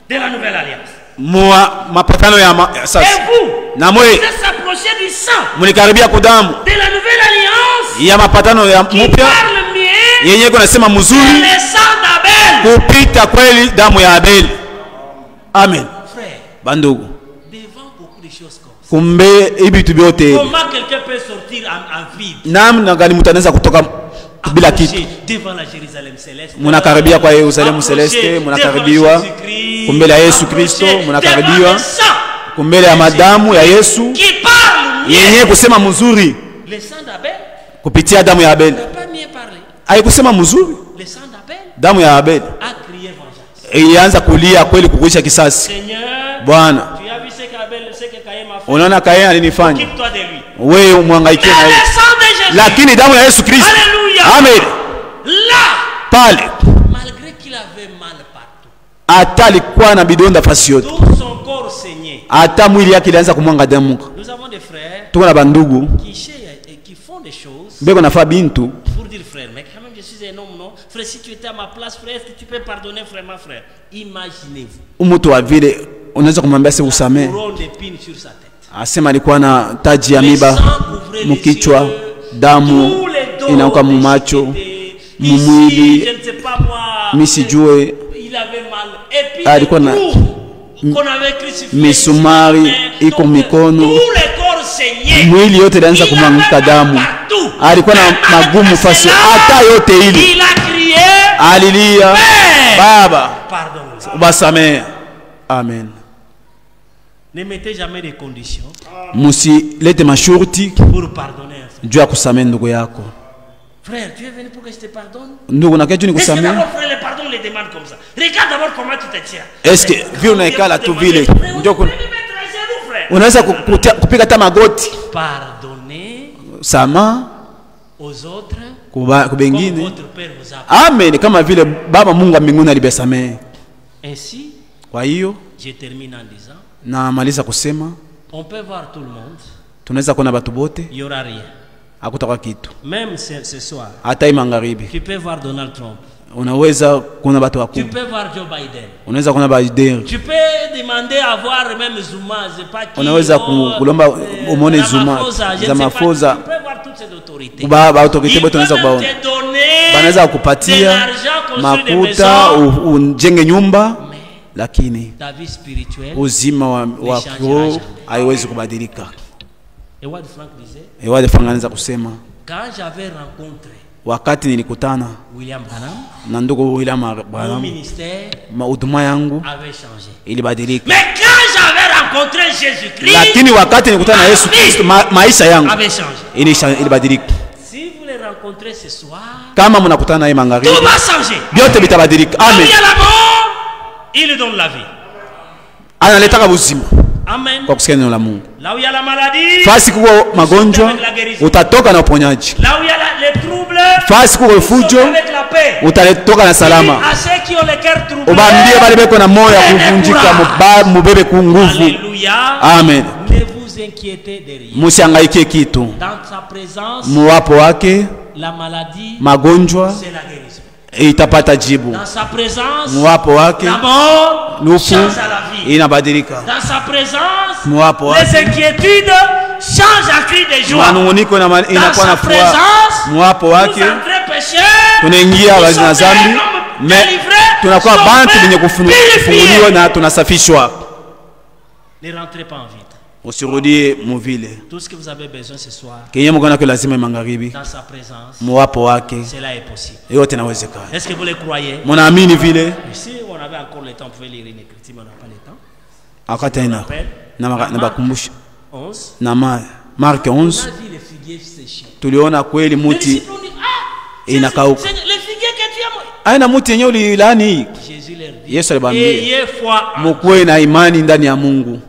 de la nouvelle alliance. Mapatano ya sasa. Et vous, vous êtes approchés du sang. Mulikaribia kudamu. De la nouvelle alliance. Ya mapatano ya mpya. Yenye kunasema mzuri. Le sang d'Abel. Kupita kweli damu ya Abel. Amen. Frère. Bandugu. Devant beaucoup de choses comme ça. Kumbe ibitu byote. Comment quelqu'un peut sortir en vide? Namna gani mtu anaweza kutoka bila kitu? Devant la Jérusalem céleste. Munakaribia kwa Yerusalemu celeste, munakaribiwa kumbele ya Yesu Kristo, munakaribiwa kumbele ya madamu ya Yesu yenye kusema mzuri. Le sang d'Abel. Kupitia damu ya Abel. Haikusema mzuri. Le sang d'Abel. Damu ya Abel. A crié vengeance. Ilianza kulia kweli kukuisha kisasi. Bwana. Tu as vu ce que Caïn m'a fait? Unaona Caïn alinifanya. Occupe-toi de lui. Wewe umhangaikie na yeye. Lakini damu ya Yesu Kristo. Amen. Là. Pale. Malgré qu'il avait mal partout. Hata alikuwa na bidonda fasi yote. Tout son corps saignait. Hata mwili yake ilianza kumwanga damu. Nous avons des frères. Tuko na bandugu. Qui font des choses. Mbeko nafaa bintu. Pour dire frère, mais quand même je suis un homme non. Frère, si tu étais à ma place frère, est-ce que tu peux pardonner vraiment frère? Imaginez-vous. Mtu wa vile unaweza kumwambia si usamee. Couronne d'épines sur sa tête. Asema alikuwa na taji ya miba mkichwa, damu inauka mumacho, mumwili, misijue. Alikuwa na misumari iko mikono, mwili yote ilianza kumwangika damu. Alikuwa na magumu fasi hata yote ili. Alilia, Baba, ubasamee. Amen. Ne mettez jamais des conditions. Musilete masharti pour pardonner. Juu ya kusamee ndugu yako. Frère, tu es venu pour que je te pardonne? Ndugu na kitu nikusamee. Est-ce que d'abord frère le pardon le demande comme ça? Regarde d'abord comment tu te tiens. Est-ce que vile unaikala tu vile? Ndio unaweza kupiga hata magoti. Pardonner. Sama aux autres. Kwa wengine. Votre Père vous a. Amen, kama vile Baba Mungu mbinguni alibesamee. Ainsi. Kwa hiyo je termine en disant. Na maliza kusema. On peut voir tout le monde. Tunaweza kuona watu wote. Il y aura rien. Hakutakuwa kitu. Même ce soir. Hata magharibi. Tu peux voir Donald Trump. Unaweza kuona watu wakubwa. Tu peux voir Joe Biden. Unaweza kuona Biden. Tu peux demander à voir même Zuma, c'est pas qui. Unaweza kulomba umone Zuma, Ramaphosa. Tu peux voir toutes ces autorités. Ba autorité bote unaweza kubaona. Banaweza kukupatia makuta ujenge nyumba. Lakini uzima wa kiroho haiwezi kubadilika. Ewad Frank anaweza kusema, quand j'avais rencontré wakati nilikutana William Branham, na ndugu William mon Branham, ministère huduma yangu avait changé. ilibadilika. Mais quand j'avais rencontré Jésus-Christ, Lakini wakati nilikutana na Yesu Kristo, maisha yangu avait changé. ilibadilika. Si vous les rencontrez ce soir, Kama mnakutana naye magharibi, tout va changer. vyote vitabadilika. Là où Amen. il y a la mort, il donne la vie. Analetaka uzima Amen. kwa kusikia neno la Mungu. Là où il y a la maladie, Fasi kuko magonjwa, utatoka na uponyaji. là où il y a les troubles, Fasi kuko fujo, avec la paix. utatoka na salama. À ceux qui ont les cœurs troublés, Ubambie bali beko na moyo kuvunjika, mubebe ku nguvu. Alléluia. Amen. Ne vous inquiétez de rien. Musihangaike kitu. Dans sa présence, Muwapo wake la maladie, magonjwa c'est la guérison. itapata jibu. Dans sa présence, Muwapo wake la mort nufu change à la vie. inabadilika. Dans sa présence, Muwapo les wake inquiétudes changent à cri de joie. manunguniko Dans inakuwa sa na furaha. présence, Muwapo nous wake entrés pécheurs, tunaingia wazi na zambi, me tunakuwa bantu wenye kufunguliwa na tunasafishwa. ne rentrez pas en vide. Usirudie muvile. Tout ce que vous avez besoin ce soir, Kenye mkona kwa lazima magharibi, dans sa présence, muwapo wake cela est possible. yote inawezekana. Est-ce que vous le croyez? Munaamini vile? Si on avait encore le temps, on pouvait lire une écriture, mais on n'a pas le temps. Akata ina na bakumbusha 11. na Mark On 11 a vu les figuiers séchés. tuliona kweli Les muti disciples ont dit, ah, inakauka. c'est les figuiers que tu as mangé. Aina muti yenyewe ulilani. Jésus leur dit, Yesu alibambia, ayez foi en mukuwe na imani ndani ya Mungu.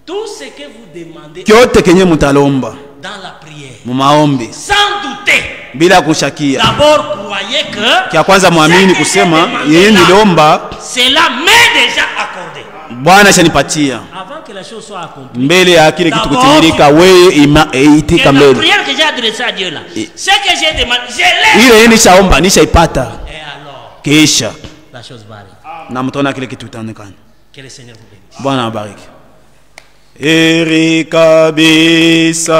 tout ce que vous demandez Kyote kenye mutalomba dans la prière, mu maombi sans douter. bila kushakia. D'abord, croyez que Kia kwanza muamini kusema yeye niliomba cela m'est déjà accordé. Bwana shanipatia. Avant que la chose soit accomplie, Mbele ya kile kitu kutimilika, wewe itika la mbele. prière que j'ai adressée à Dieu là, ce que j'ai demandé, je l'ai. Ile yeye nishaomba nishaipata. Et alors, Kisha la chose va arriver. na mtaona kile kitu itaonekana. Que le Seigneur vous bénisse. Bwana abariki. Eri kabisa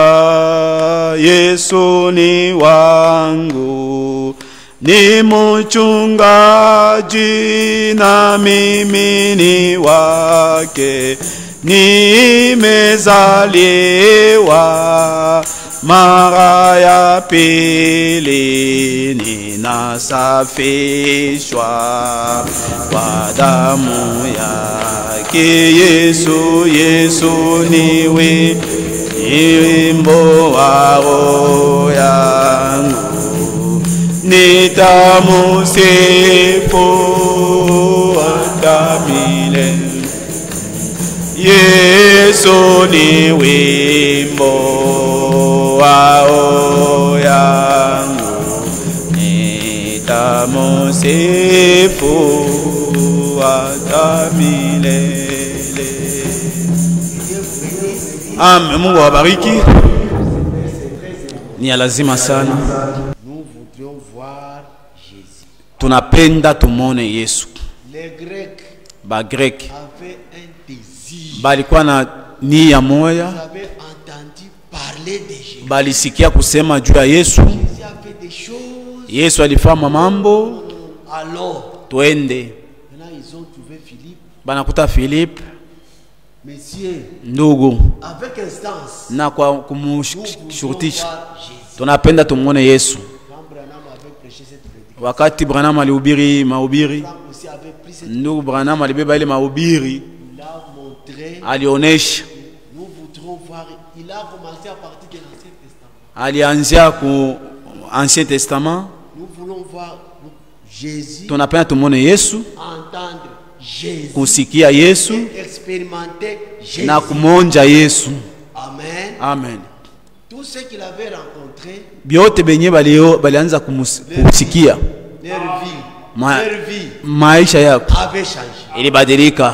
Yesu ni wangu, ni mchungaji na mimi ni wake, nimezaliwa mara ya pili, ninasafishwa kwa damu yake Yesu. Yesu niwe wimbo wa roho yangu, nitamusifu hata milele. Yesu ni wimbo wa roho yangu, nitamusifu hata milele. Amen. Mungu awabariki. Ni lazima sana. Nous voudrions voir Jésus. Tunapenda tumone Yesu. Les Grecs Ba Grek avaient un désir. balikuwa na nia moya, Ils avaient entendu parler de Jésus. balisikia kusema juu ya Yesu. Jésus a fait des choses. Yesu alifanya mambo. Alors, Twende maintenant ils ont trouvé Philippe. banakuta Philippe, Messieurs, ndugu, avec instance, na kwa nous voudrions kumshurutisha voir Jésus. tunapenda tumuone Yesu. Quand Branham avait prêché cette prédication, Wakati Branham alihubiri mahubiri, Franck aussi avait pris cette ndugu Branham alibeba ile mahubiri, il a montré. alionesha, Nous voudrons voir. Il a commencé à partir de l'Ancien Testament. alianzia ku Ancien Testament. Nous voulons voir Jésus, Tunapenda tumuone Yesu, entendre Jésus, kusikia Yesu expérimenter Jésus. na kumonja Yesu. Amen. Amen. Tous ceux qu'il avait rencontrés, Byote benye balianza kumsikia, leur vie, Ma- leur vie maisha yako avait changé. ilibadilika.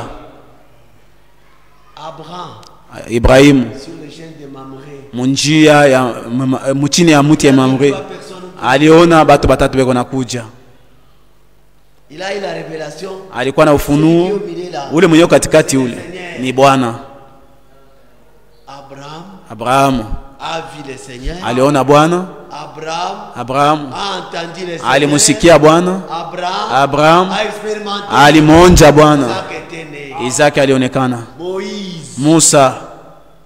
Abraham, Ibrahimu sur le chêne de Mamré, munjia ya muchini ya muti ya Mamre trois personnes, aliona batu batatu beko nakuja. il a eu la révélation. Alikuwa na ufunuo ule mwenye katikati, ule ni Bwana. Abraham Abrahamu a vu le Seigneur. aliona Bwana. Abraham Abrahamu a entendu le Seigneur. alimusikia Bwana. Abraham Abrahamu a expérimenté. alimonja Bwana. Isaac était né. Isaki alionekana. Moïse, Musa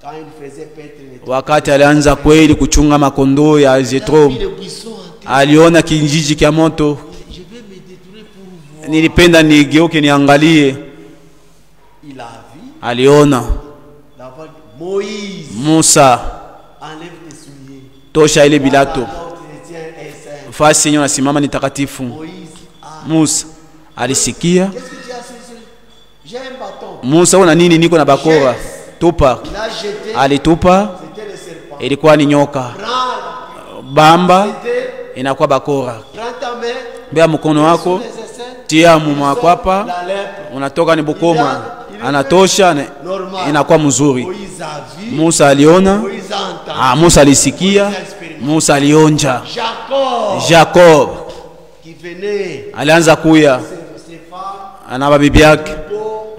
quand il faisait paître les wakati alianza kweli kuchunga makondoo ya Jethro, le buisson en aliona kijiji kia moto. Je vais me détourner pour voir. Nilipenda nigeuke niangalie. Il a vu. Aliona D'abord, Moïse. Musa, Enlève tes souliers. tosha ile bilato. Là où tu tiens est saint. Fasi yenyewe nasimama ni takatifu. Moïse a. Musa alisikia. Qu'est-ce que tu as sur? J'ai un bâton. Musa, una nini? Niko na bakora. Tupa. Il a jeté. Alitupa, C'était le serpent. ilikuwa ni nyoka. Prends. Bamba C'était. inakuwa bakora. Prends ta main. Bea mkono wako, Les aisselles. tia mumakwapa, La lèpre. unatoka ni bukoma. Anatosha, Normal. inakuwa mzuri. Moïse a vu. Musa aliona. Moïse a entendu. Musa alisikia. Musa alionja. Jacob Qui venait. alianza kuya Ses femmes. na bibi yake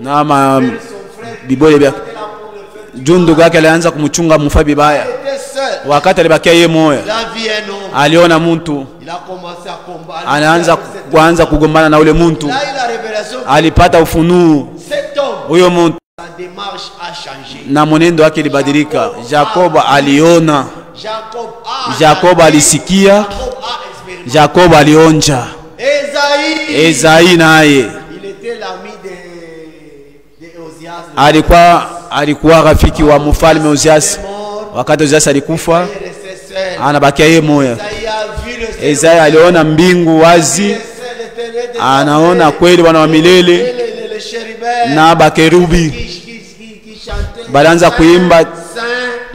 na Son frère. bibole byake. était là pour le faire. Juu ndugu yake alianza kumchunga mufa bibaya. Il était seul. Wakati alibakia yeye moya, Il a vu un homme. aliona muntu Il a commencé à combattre. anaanza kuanza kugombana na ule muntu. Là, il a la révélation. Alipata ufunuo, Cet homme, huyo muntu sa démarche a changé. na mwenendo wake ilibadilika. Jacob aliona, Jacob a alisikia, Jacob a expérimenté. Jacob alionja. Esaïe. Esaii naye Il était l'ami de Osias. alikuwa rafiki wa mfalme Oziasi. Wakati Oziasi alikufa, Il restait seul. anabakia yeye moya. Esaïe a vu le ciel. Esaii aliona mbingu wazi, Le ciel éternel des anaona armées. kweli wana wa milele Les chérubins na bakerubi qui chantaient. balianza kuimba, Saint,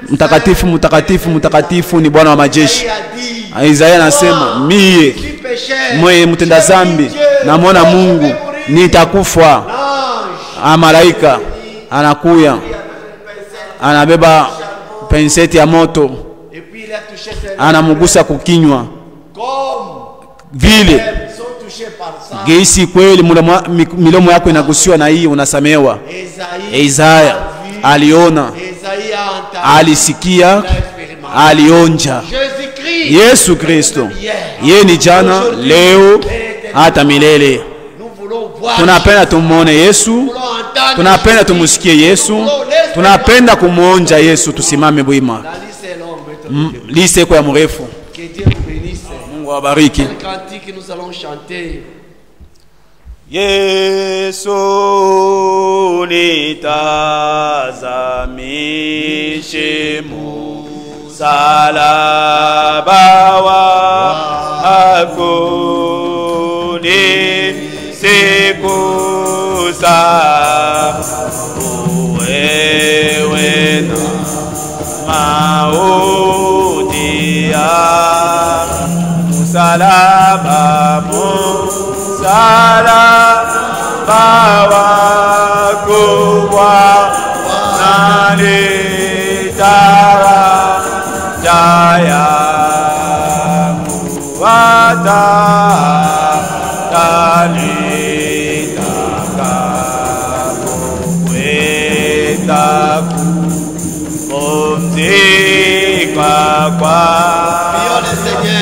mtakatifu mtakatifu mtakatifu ni Bwana wa majeshi. Esaïe a dit, Isaya anasema mie je suis pécheur. mwe mtenda zambi, namwona Mungu, nitakufa. Malaika anakuya, anabeba penseti ya moto, Et puis il a touché ses lèvres. anamugusa kukinywa Comme vile ils sont touchés par ça. geisi kweli, milomo yako inagusiwa na hii unasamewa. Esaïe Isaya aliona, Esaïe a entendu. alisikia, Il a expérimenté. alionja. Jésus-Christ. Yesu Kristo yeye ni jana, leo, hata milele. Nous voulons voir. Tunapenda tumuone Yesu, Nous voulons entendre. tunapenda tumusikie Yesu, tunapenda kumuonja Yesu. Tusimame bwima. La liste est longue. Liste iko ya mrefu. Que Dieu vous bénisse. Mungu awabariki. Quel cantique nous allons chanter. Yesu nitazamishe msalaba wako, nisikusa wewe na mauti ya msalaba wako Bwana daraja yangu, nitakapokwenda kupumzika kwa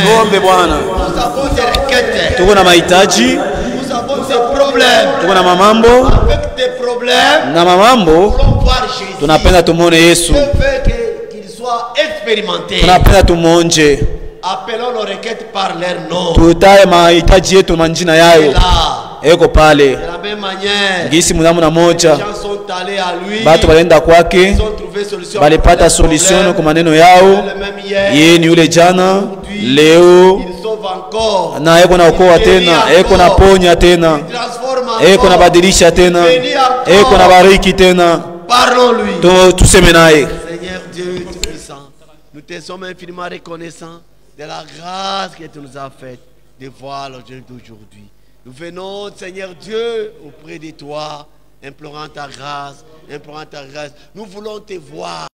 Tuombe Bwana. Nous avons des requêtes. Tuko na mahitaji, Nous avons des problèmes. tuko na mamambo Avec des problèmes, na mamambo, nous voulons voir Jésus. tunapenda tumuone Yesu, Je veux qu'il soit expérimenté. tunapenda tumuonje. Appelons nos requêtes par leur nom. Tutaye mahitaji yetu manjina Et yayo là, eko pale. de la même manière, Ngisi munamu na les moja gens sont allés à lui. batu balenda kwake, Ils ont trouvé solution. balipata solution kwa maneno yao. Le même hier. Yeye ni yule jana, leo Il sauve encore. na eko na okoa tena, eko na ponya tena, Il transforme eko na encore. badilisha tena, eko na bariki tena. Parlons-lui. Tuseme naye. Seigneur Dieu Tout-Puissant, nous te sommes infiniment reconnaissants de la grâce que tu nous as faite de voir le jour d'aujourd'hui. Nous venons, Seigneur Dieu, auprès de toi, implorant ta grâce, implorant ta grâce. Nous voulons te voir.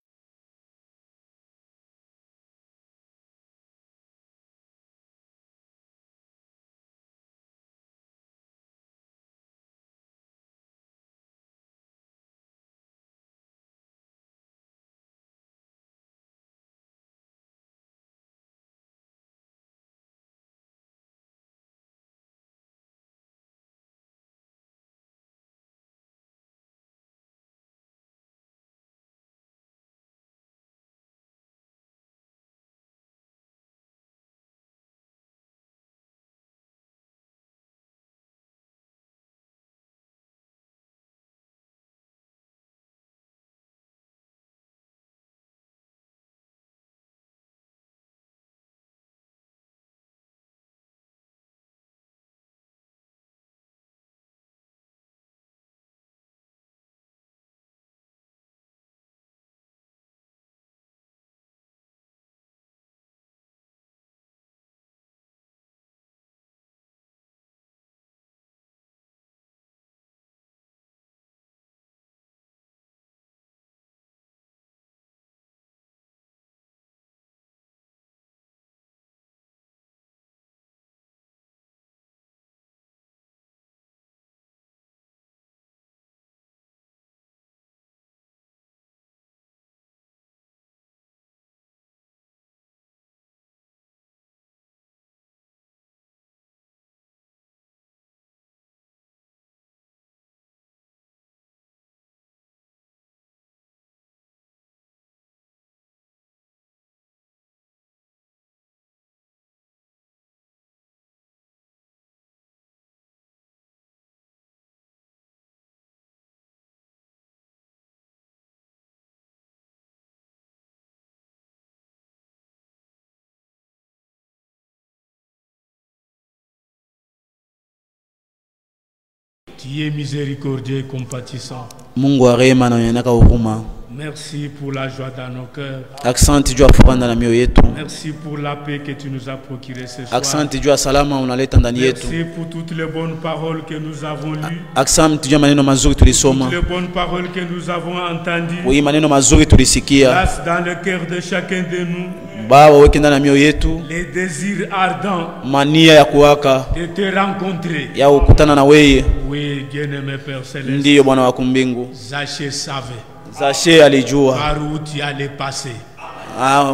Tu es miséricordieux et compatissant. Mungu wa rehema na mwenye huruma. Merci pour la joie dans nos cœurs. Asante juu ya furaha ndani ya mioyo yetu. Merci pour la paix que tu nous as procurée ce soir. Asante juu ya salama unaleta ndani yetu. Merci pour toutes les bonnes paroles que nous avons lues. Asante juu ya maneno mazuri tulisoma. Toutes les bonnes paroles que nous avons entendues. Oui, maneno mazuri tulisikia. Place dans le cœur de chacun de nous. Baba, weke ndani ya mioyo yetu Les désirs ardents mania ya kuwaka de te rencontrer. ya kukutana na wewe. Oui, bien-aimé Père Céleste. Ndiyo Bwana wa kumbingu. Zaché savait Zache alijua par où tu allais passer.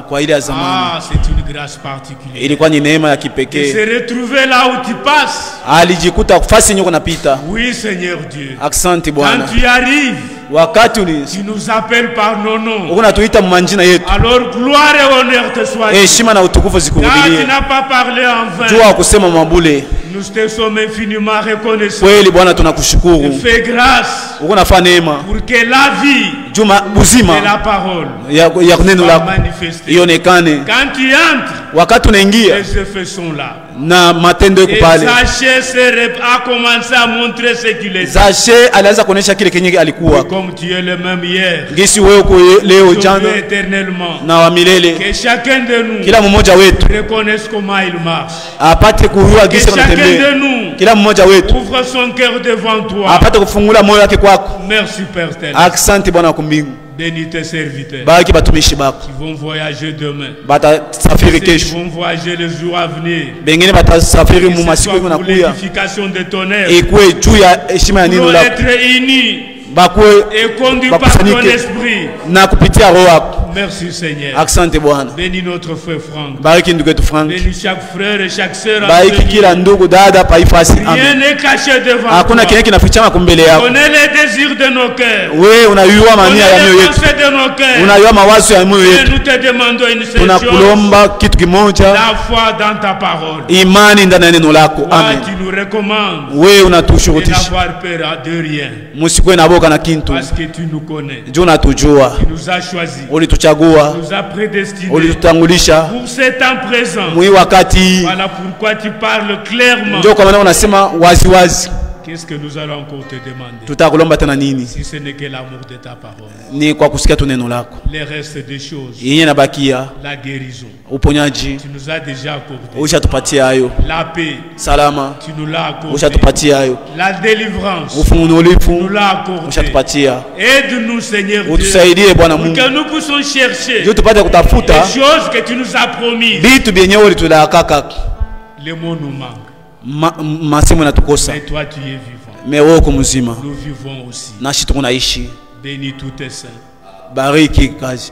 kwa ile ya zamani. C'est une grâce particulière. Ilikuwa ni neema ya De kipekee. se retrouver là où tu passes. Alijikuta fasi nyoko napita. Oui, Seigneur Dieu. Asante Quand Bwana. tu arrives, Wakati tu nous appelles par nos noms. unatuita mmanjina yetu. Alors gloire et honneur te soient. Heshima na utukufu Car tu zikurudilie. n'as pas parlé en vain. Jua kusema mabule. Nous te sommes infiniment reconnaissants. Kweli Bwana Je tunakushukuru. fais grâce Uko nafanya neema. pour que la vie Juma buzima et la parole ya neno soient lako manifestées. ionekane. Quand tu entres, Wakati unaingia les effets sont là. na matendo yako Et pale. Zaché a commencé à montrer ce qu'il est. Zache alianza kuonesha kile kenye alikuwa. Comme tu es le même hier, Ngisi wewe uko leo aujourd'hui, jana éternellement. na wa milele. Que chacun de nous Kila mmoja wetu reconnaisse comment il marche. apate kujua Que gisi chacun de anatembea. nous Kila mmoja wetu ouvre son cœur devant toi. apate kufungula moyo wake kwako. Merci Père Céleste. Asante Bwana wa kumbingu. Bénis tes serviteurs. Bariki batumishi bako. Ils vont voyager demain. Batasafiri Ceux qui kesho. vont voyager les jours à venir. Bengine batasafiri Que mu ce masiku soit pour yanakuya. l'édification de ton œuvre. Ikuwe juu ya heshima ya Pour neno lako. être unis Bakuwe et conduits par ton bakusanyike esprit. na kupitia roho yako. Merci Seigneur. Asante Bwana. Bénis notre frère Franck. Bariki ndugu yetu Frank. Bénis chaque frère et chaque sœur. Bariki kila ndugu dada paifasi. Rien Amen. n'est caché devant Hakuna toi. kile kinafichama kumbele yako. Connais les désirs de nos cœurs. Wewe unayua mania ya Connais mioyo les yetu. pensées de nos cœurs. Unayua mawazo ya moyo Et yetu. nous te demandons une seule chose. Tunakulomba kitu kimoja, La foi dans ta parole. imani ndani ya neno lako. Toi, Amen. tu nous recommandes Wewe de unatushurutisha n'avoir peur de rien. musikuwe na boka na kintu. Parce que tu nous connais. Juu unatujua, Tu nous as choisis. ulituchagua, Tu nous as prédestinés ulitutangulisha pour ce temps présent. mwi wakati. Voilà pourquoi tu parles clairement. Ndio kwa maana unasema wazi wazi. Qu'est-ce que nous allons encore te demander? Tutakulomba tena nini? Si ce n'est que l'amour de ta parole. Ni kwa kusikia tu neno lako. Les restes des choses. Yenye nabakia La guérison. uponyaji Tu nous as déjà accordé. ushatupatia hayo. La paix. Salama Tu nous l'as accordé. ushatupatia hayo. La délivrance. Tu Ufunulifu nous l'as accordé. ushatupatia. Aide-nous Seigneur Dieu. Utusaidie Bwana Pour Mungu. que nous puissions chercher Ndio tupate kutafuta les choses que tu nous as promises. vitu vyenye ulitulakaka. Les mots nous manquent. Masimu natukosa. Mais toi tu es vivant. Mais wewe uko mzima. Nous vivons aussi. Nashi tunaishi. Bénis tous tes saints. Bariki kazi.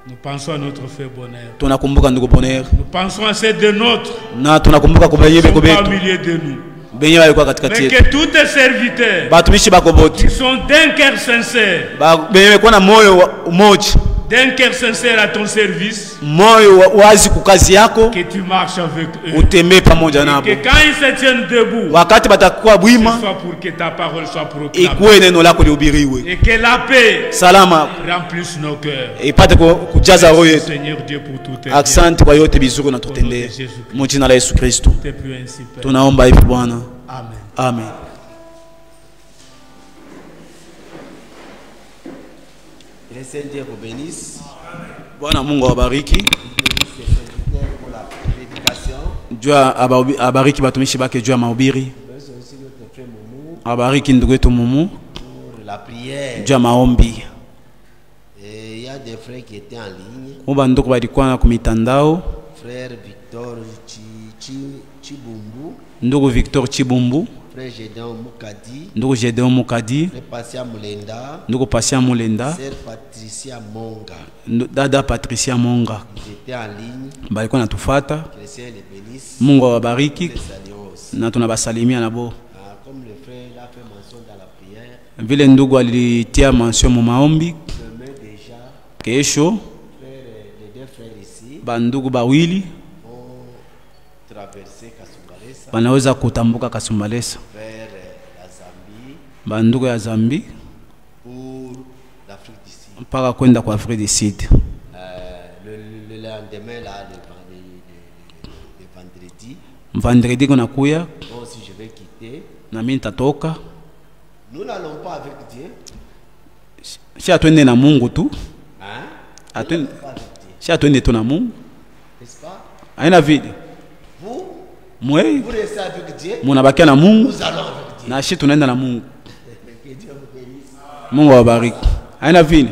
Nous pensons à notre frère Bonheur. Tunakumbuka ndugu Bonheur. Nous pensons à ceux de nôtres Na tunakumbuka kwa benye qui sont beko pas au betu. milieu de nous. Benye walikuwa Mais katikati yetu. que tous tes serviteurs Batumishi bako bote. qui sont d'un cœur sincère, Benye walikuwa na moyo umoja. d'un cœur sincère à ton service, Moyo wazi kukazi yako. que tu marches avec eux. Utembee pamoja nabo. Que quand ils se tiennent debout, Wakati batakuwa ce bwima, soit pour que ta parole soit proclamée. ikuwe neno lako lihubiriwe. Et que la paix Salama remplisse nos cœurs. ipate kujaza roho yetu. Seigneur Dieu pour tout tes Asante kwa yote bizuri unatutendea. Mu jina la Yesu Kristo. T'es plus ainsi, Père. Tunaomba hivi Bwana. Amen. Amen. Que le Seigneur vous bénisse. Bwana Mungu awabariki. Pour la prédication. Jua abariki batumishi bake juu ya mahubiri. Merci aussi notre frère Moumou Abariki ndugu yetu Mumu pour la prière. juu ya maombi. Et il y a des frères qui étaient en ligne. Muba ndugu balikuwa na kumitandao. Frère Victor Chibumbu, Ndugu Victor Chibumbu, frère Gédéon Mukadi, ndugu Gedeon Mukadi, frère Patia Mulenda, ndugu Pasia Mulenda, sœur Patricia Monga. dada Patricia Monga. Ils étaient en ligne. Balikuwa natufata. Que le Seigneur les bénisse. Mungu awabariki Les saluons aussi. na tunabasalimia nabo. Comme le frère l'a fait mention dans la prière, Vile ndugu alitia mention mu maombi, demain déjà, kesho les deux frères ici bandugu bawili vont traverser Kasumbalesa banaweza kutambuka Kasumbalesa. vers la Zambie Bandugu ya Zambi pour l'Afrique du Sud. mpaka kwenda kwa Afrique du Sud. Le lendemain, là, le vendredi, Vendredi kuna kuya moi aussi je vais quitter na mimi nitatoka Nous n'allons pas avec Dieu. Si atwende na Mungu tu. Hein? Atwende. Si atwende tu na Mungu. N'est-ce pas? Haina vile. Vous restez avec Dieu. Munabakia na Mungu. Nous allons avec Dieu. Na shi tunaenda na Mungu. Que Dieu vous bénisse. Mungu awabariki. Haina vile.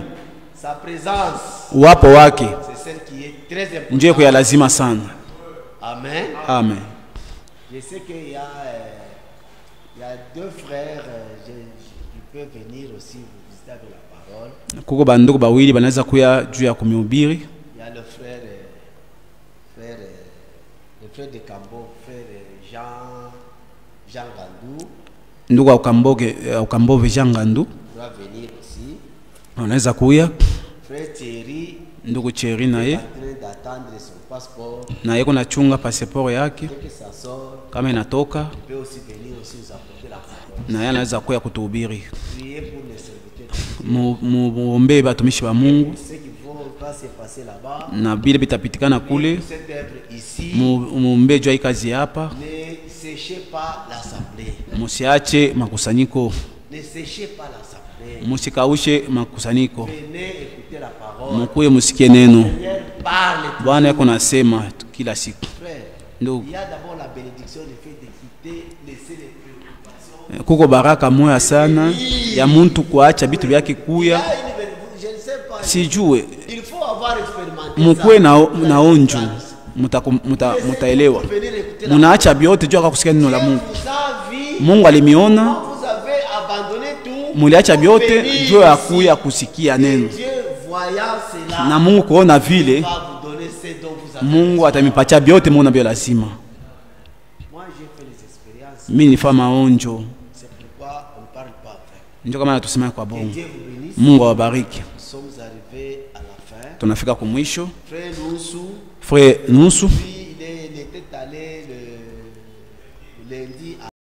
Sa présence. Uwapo wake. C'est celle qui est très importante. Ndio kwa lazima sana. Amen. Amen. Je sais qu'il y a deux frères, qui peuvent venir aussi vous visiter avec la parole. Kuko bandugu bawili banaweza kuya juu ya kumhubiri. Il y a le frère de Cambo, frère Jean Gandou. Ndugu Ukambove Jean Gandou. Il doit venir aussi. Anaweza kuya. Frère Thierry. Ndugu Thierry naye. Il est en train d'attendre son passeport. Na yeko nachunga passport yake. Dès que ça sort, kama inatoka. il peut aussi venir aussi nous apporter la parole. Na yeye anaweza kuya kutuhubiri. Priez pour les serviteurs. Muombe batumishi ba Mungu. Ceux qui vont pas se passer là-bas. Na bile bitapitikana kule. Cette œuvre ici. Muombe jua hii kazi hapa. Ne séchez pas l'assemblée. Musiache makusanyiko. Ne séchez pas l'assemblée. Musikaushe makusanyiko. Venez écouter la parole. Mukuye musikie neno. Parle. Bwana yako nasema kila siku. Frère, il y a d'abord la bénédiction du fait de quitter, laisser les préoccupations. Kuko baraka moya sana ya muntu kuacha vitu vyake kuya. Je ne sais pas. Sijue. Il faut avoir expérimenté. Mukwe na onju. Mutaelewa. Munaacha vyote juu kusikia neno la Mungu. Mungu alimiona. Muliacha vyote juu ya kuya kusikia neno. Na Mungu kuona vile Mungu atamipatia vyote Mungu nabyo lazima. Mimi nilifanya maonjo. Ndio kama natusema kwa bongo. Mungu awabariki. Tunafika kwa mwisho. Frère Nusu